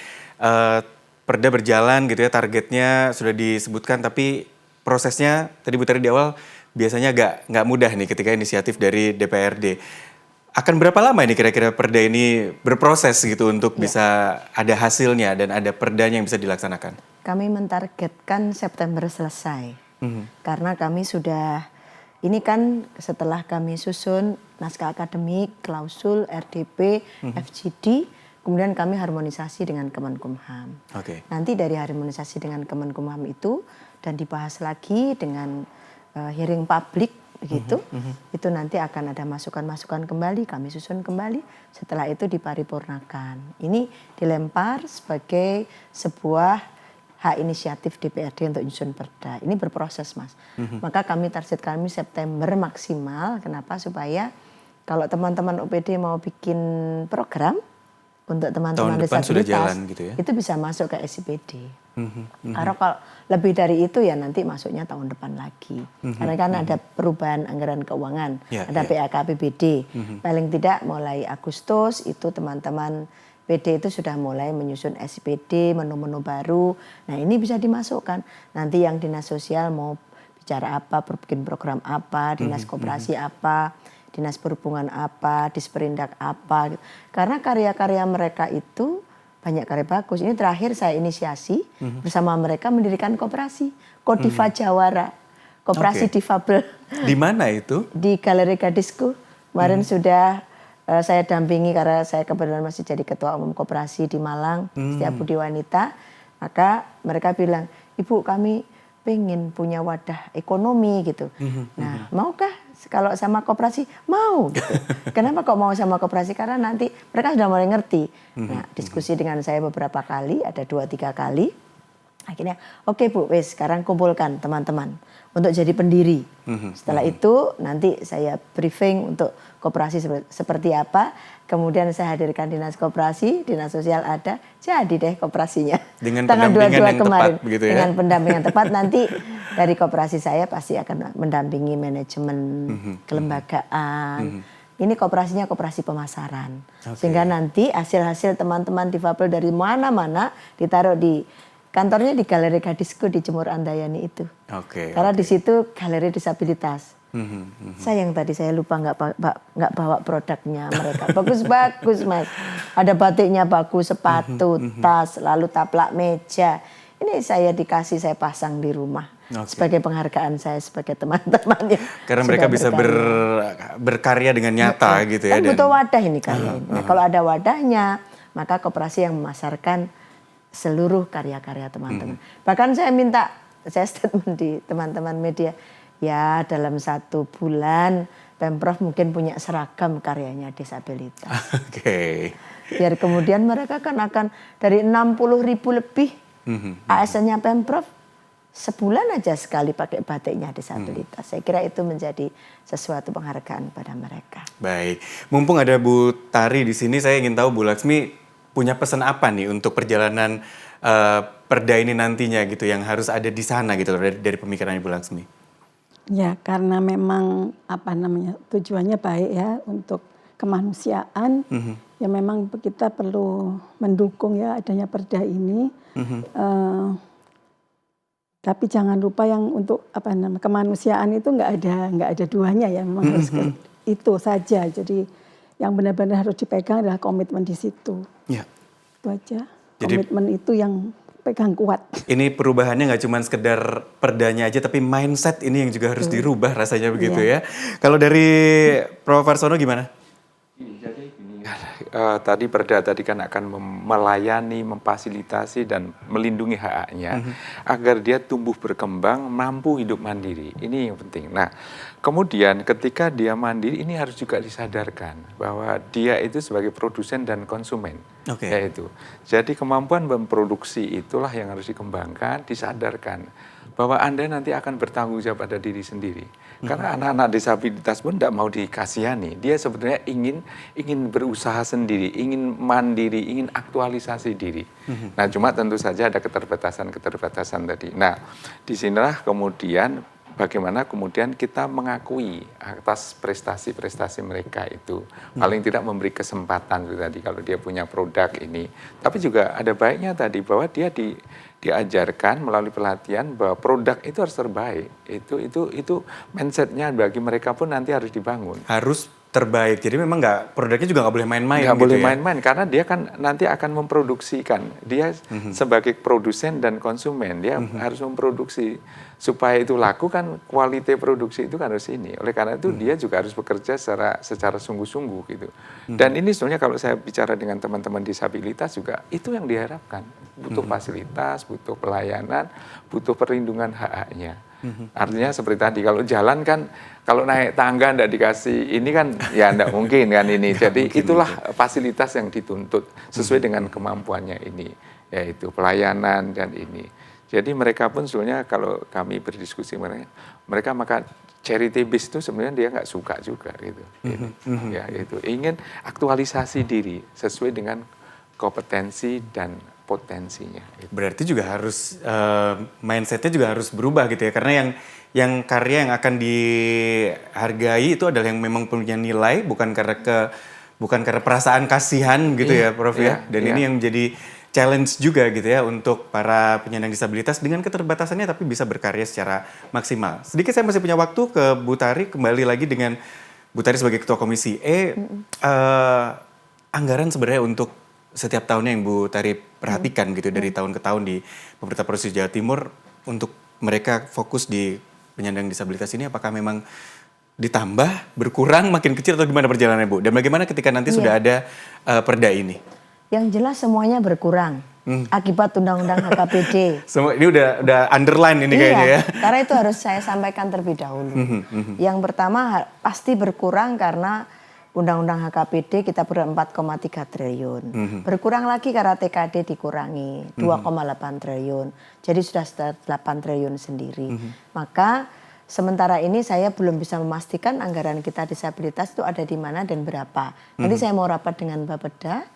perda berjalan gitu ya, targetnya sudah disebutkan, tapi prosesnya tadi Bu Tari di awal biasanya nggak mudah nih ketika inisiatif dari DPRD. Akan berapa lama ini kira-kira perda ini berproses gitu untuk bisa ada hasilnya dan ada perdanya yang bisa dilaksanakan? Kami mentargetkan September selesai. Karena kami sudah, ini kan setelah kami susun naskah akademik, klausul, RDP, FGD, kemudian kami harmonisasi dengan Kemenkumham. Nanti dari harmonisasi dengan Kemenkumham itu dan dibahas lagi dengan hearing publik begitu, itu nanti akan ada masukan-masukan kembali, kami susun kembali, setelah itu diparipurnakan. Ini dilempar sebagai sebuah hak inisiatif DPRD untuk nyusun perda. Ini berproses, Mas. Maka target kami September maksimal. Kenapa? Supaya kalau teman-teman UPD mau bikin program untuk teman-teman disabilitas, sudah jalan gitu ya? Itu bisa masuk ke SIPD. Karena kalau lebih dari itu ya nanti masuknya tahun depan lagi. Karena kan ada perubahan anggaran keuangan, ada PAK APBD. Paling tidak mulai Agustus itu teman-teman PD itu sudah mulai menyusun SIPD, menu-menu baru. Nah ini bisa dimasukkan. Nanti yang dinas sosial mau bicara apa, bikin program apa, dinas koperasi apa, dinas perhubungan apa, disperindak apa. Karena karya-karya mereka itu banyak karya bagus. Ini terakhir saya inisiasi bersama mereka mendirikan koperasi, Kodiva Jawara, koperasi difabel. Di mana itu? Di Galeri Gadisku. Kemarin sudah saya dampingi karena saya kebetulan masih jadi ketua umum koperasi di Malang, Setiabudi Wanita. Maka mereka bilang, Ibu kami pengen punya wadah ekonomi gitu. Nah maukah kalau sama koperasi? Mau gitu. Kenapa kok mau sama koperasi? Karena nanti mereka sudah mulai ngerti. Nah diskusi dengan saya beberapa kali, ada 2-3 kali. Akhirnya, oke Bu, wes sekarang kumpulkan teman-teman untuk jadi pendiri. Setelah itu nanti saya briefing untuk koperasi seperti apa. Kemudian saya hadirkan dinas koperasi, dinas sosial ada, jadi deh koperasinya. Dengan Tanggal pendampingan 22 yang kemarin. tepat begitu ya? Dengan pendampingan tepat nanti dari koperasi saya pasti akan mendampingi manajemen kelembagaan. Ini koperasinya koperasi pemasaran. Sehingga nanti hasil-hasil teman-teman difabel dari mana-mana ditaruh di kantornya di Galeri Gadisku di Jemur Andayani itu. Karena di situ galeri disabilitas. Sayang tadi saya lupa nggak bawa produknya mereka. Bagus-bagus Mas. Ada batiknya bagus, sepatu, tas, lalu taplak meja. Ini saya saya pasang di rumah. Sebagai penghargaan saya sebagai teman-teman yang karena mereka bisa berkarya dengan nyata gitu ya. Kan butuh wadah ini karya ini. Nah, kalau ada wadahnya, maka koperasi yang memasarkan seluruh karya-karya teman-teman. Bahkan saya statement di teman-teman media, ya dalam 1 bulan Pemprov mungkin punya seragam karyanya disabilitas. Biar kemudian mereka kan akan dari 60.000 lebih ASN-nya Pemprov, sebulan aja sekali pakai batiknya disabilitas. Saya kira itu menjadi sesuatu penghargaan pada mereka. Baik, mumpung ada Bu Tari di sini, saya ingin tahu Bu Laksmi punya pesan apa nih untuk perjalanan perda ini nantinya gitu, yang harus ada di sana gitu dari pemikiran Ibu Laksmi. Ya, karena memang tujuannya baik ya untuk kemanusiaan. Ya memang kita perlu mendukung ya adanya perda ini. Tapi jangan lupa yang untuk kemanusiaan itu nggak ada duanya ya, memang harus itu saja. Jadi yang benar-benar harus dipegang adalah komitmen di situ. Ya. Itu aja. Jadi, komitmen itu yang pegang kuat. Ini perubahannya nggak cuma sekedar perdanya aja, tapi mindset ini yang juga harus dirubah rasanya begitu ya. Kalau dari Prof. Warsono gimana? Jadi tadi perda tadi kan akan melayani, memfasilitasi dan melindungi hak-haknya agar dia tumbuh berkembang, mampu hidup mandiri. Ini yang penting. Nah, kemudian ketika dia mandiri ini harus juga disadarkan bahwa dia itu sebagai produsen dan konsumen. Yaitu. Jadi kemampuan memproduksi itulah yang harus dikembangkan, disadarkan bahwa Anda nanti akan bertanggung jawab pada diri sendiri. Karena anak-anak disabilitas pun tidak mau dikasihani. Dia sebenarnya ingin berusaha sendiri, ingin mandiri, ingin aktualisasi diri. Nah, cuma tentu saja ada keterbatasan tadi. Nah, disinilah kemudian bagaimana kemudian kita mengakui atas prestasi-prestasi mereka itu. Paling tidak memberi kesempatan itu tadi kalau dia punya produk ini. Tapi juga ada baiknya tadi bahwa dia diajarkan melalui pelatihan bahwa produk itu harus terbaik. Itu mindsetnya bagi mereka pun nanti harus dibangun. Harus terbaik. Jadi memang produknya juga nggak boleh main-main. Nggak gitu boleh ya? main-main karena dia kan nanti akan memproduksikan. Dia sebagai produsen dan konsumen dia harus memproduksi supaya itu laku kan kualitas produksi itu kan harus ini. Oleh karena itu dia juga harus bekerja secara sungguh-sungguh gitu. Dan ini sebenarnya kalau saya bicara dengan teman-teman disabilitas juga itu yang diharapkan. Butuh fasilitas, butuh pelayanan, butuh perlindungan hak-haknya. Artinya seperti tadi kalau jalan kan kalau naik tangga tidak dikasih ini kan ya tidak mungkin kan ini. Jadi itulah fasilitas yang dituntut sesuai dengan kemampuannya ini, yaitu pelayanan dan ini. Jadi mereka pun sebenarnya kalau kami berdiskusi mereka maka charity base itu sebenarnya dia nggak suka juga gitu. Ya itu ingin aktualisasi diri sesuai dengan kompetensi dan potensinya. Berarti juga harus mindsetnya juga harus berubah gitu ya, karena yang karya yang akan dihargai itu adalah yang memang punya nilai, bukan karena perasaan kasihan gitu ya Prof ya. Dan ini yang menjadi challenge juga gitu ya untuk para penyandang disabilitas dengan keterbatasannya tapi bisa berkarya secara maksimal. Sedikit saya masih punya waktu ke Bu Tari, kembali lagi dengan Bu Tari sebagai Ketua Komisi E. Anggaran sebenarnya untuk setiap tahunnya yang Bu Tari perhatikan gitu dari tahun ke tahun di pemerintah Provinsi Jawa Timur untuk mereka fokus di penyandang disabilitas ini, apakah memang ditambah, berkurang, makin kecil atau gimana perjalanannya Bu? Dan bagaimana ketika nanti sudah ada perda ini? Yang jelas semuanya berkurang akibat undang-undang HKPD. Semua ini udah underline ini kayaknya ya. Karena itu harus saya sampaikan terlebih dahulu. Yang pertama pasti berkurang karena Undang-undang HKPD kita ber 4,3 triliun. Berkurang lagi karena TKD dikurangi 2,8 triliun. Jadi sudah 8 triliun sendiri. Maka sementara ini saya belum bisa memastikan anggaran kita disabilitas itu ada di mana dan berapa. Nanti saya mau rapat dengan Bapeda.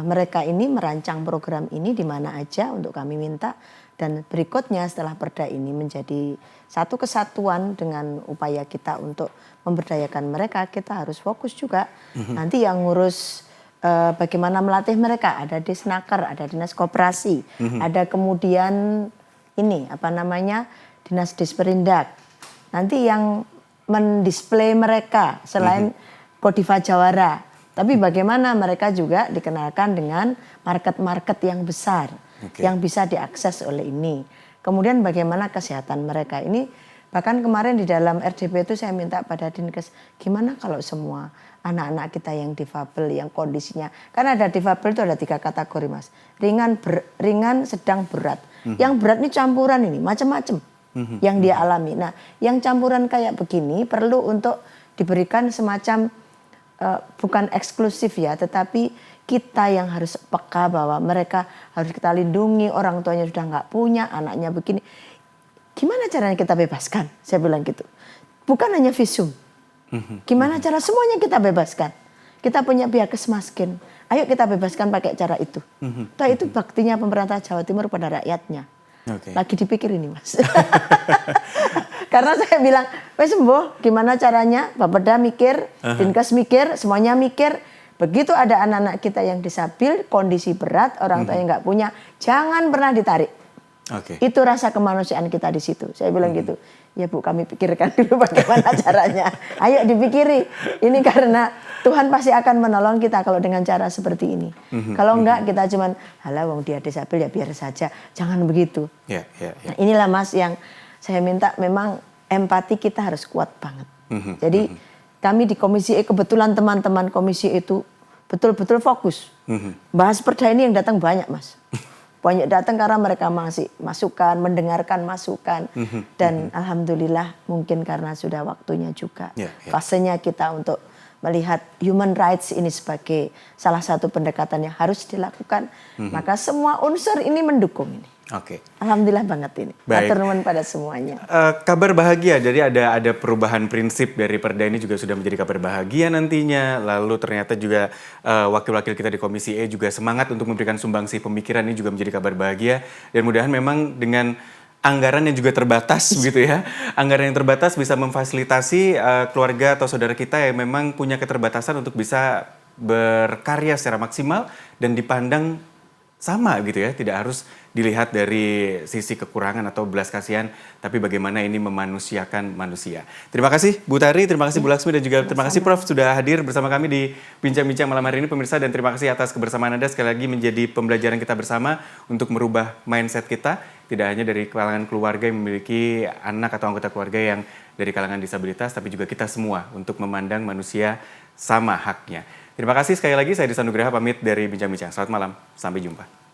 Mereka ini merancang program ini di mana aja untuk kami minta. Dan berikutnya setelah perda ini menjadi satu kesatuan dengan upaya kita untuk memberdayakan mereka, kita harus fokus juga. Nanti yang ngurus bagaimana melatih mereka, ada Disnaker, ada Dinas Koperasi, ada kemudian ini apa namanya Dinas Disperindak. Nanti yang mendisplay mereka selain Kodiva Jawara, tapi bagaimana mereka juga dikenalkan dengan market-market yang besar. Yang bisa diakses oleh ini. Kemudian bagaimana kesehatan mereka ini, bahkan kemarin di dalam RDP itu saya minta pada Dinkes, gimana kalau semua anak-anak kita yang difabel, yang kondisinya, karena ada difabel itu ada 3 kategori Mas, ringan, sedang, berat. Yang berat ini campuran ini, macam-macam yang dia alami. Nah yang campuran kayak begini perlu untuk diberikan semacam, bukan eksklusif ya, tetapi kita yang harus peka bahwa mereka harus kita lindungi, orang tuanya sudah nggak punya, anaknya begini. Gimana caranya kita bebaskan? Saya bilang gitu. Bukan hanya visum. Gimana cara semuanya kita bebaskan? Kita punya pihak Kesmaskin. Ayo kita bebaskan pakai cara itu. Itu baktinya pemerintah Jawa Timur pada rakyatnya. Lagi dipikir ini Mas. Karena saya bilang, wes sembuh, gimana caranya? Bapeda mikir, Dinkes mikir, semuanya mikir. Begitu ada anak-anak kita yang disabil, kondisi berat, orang tua yang nggak punya, jangan pernah ditarik. Itu rasa kemanusiaan kita di situ. Saya bilang gitu, ya Bu kami pikirkan dulu bagaimana caranya. Ayo dipikiri, ini karena Tuhan pasti akan menolong kita kalau dengan cara seperti ini. Kalau enggak kita cuman, halah wong dia disabil ya biar saja, jangan begitu. Nah, inilah Mas yang saya minta, memang empati kita harus kuat banget. Jadi kami di Komisi E, kebetulan teman-teman Komisi E itu betul-betul fokus. Bahas perda ini yang datang banyak Mas. Banyak datang karena mereka masih masukan, mendengarkan masukan. Dan alhamdulillah mungkin karena sudah waktunya juga. Fasenya kita untuk melihat human rights ini sebagai salah satu pendekatan yang harus dilakukan. Maka semua unsur ini mendukung ini. Alhamdulillah banget ini. Matur nuwun pada semuanya. Kabar bahagia, jadi ada perubahan prinsip dari perda ini juga sudah menjadi kabar bahagia nantinya. Lalu ternyata juga wakil-wakil kita di Komisi E juga semangat untuk memberikan sumbangsi pemikiran, ini juga menjadi kabar bahagia. Dan mudahan memang dengan anggaran yang juga terbatas gitu ya. Anggaran yang terbatas bisa memfasilitasi keluarga atau saudara kita yang memang punya keterbatasan untuk bisa berkarya secara maksimal dan dipandang sama gitu ya, tidak harus dilihat dari sisi kekurangan atau belas kasihan, tapi bagaimana ini memanusiakan manusia. Terima kasih Bu Tari, terima kasih Bu Laksmi, dan juga terima kasih Prof sudah hadir bersama kami di Bincang-Bincang malam hari ini pemirsa, dan terima kasih atas kebersamaan Anda sekali lagi menjadi pembelajaran kita bersama untuk merubah mindset kita, tidak hanya dari kalangan keluarga yang memiliki anak atau anggota keluarga yang dari kalangan disabilitas, tapi juga kita semua untuk memandang manusia sama haknya. Terima kasih sekali lagi, saya Desa Nugraha pamit dari Bincang-Bincang. Selamat malam, sampai jumpa.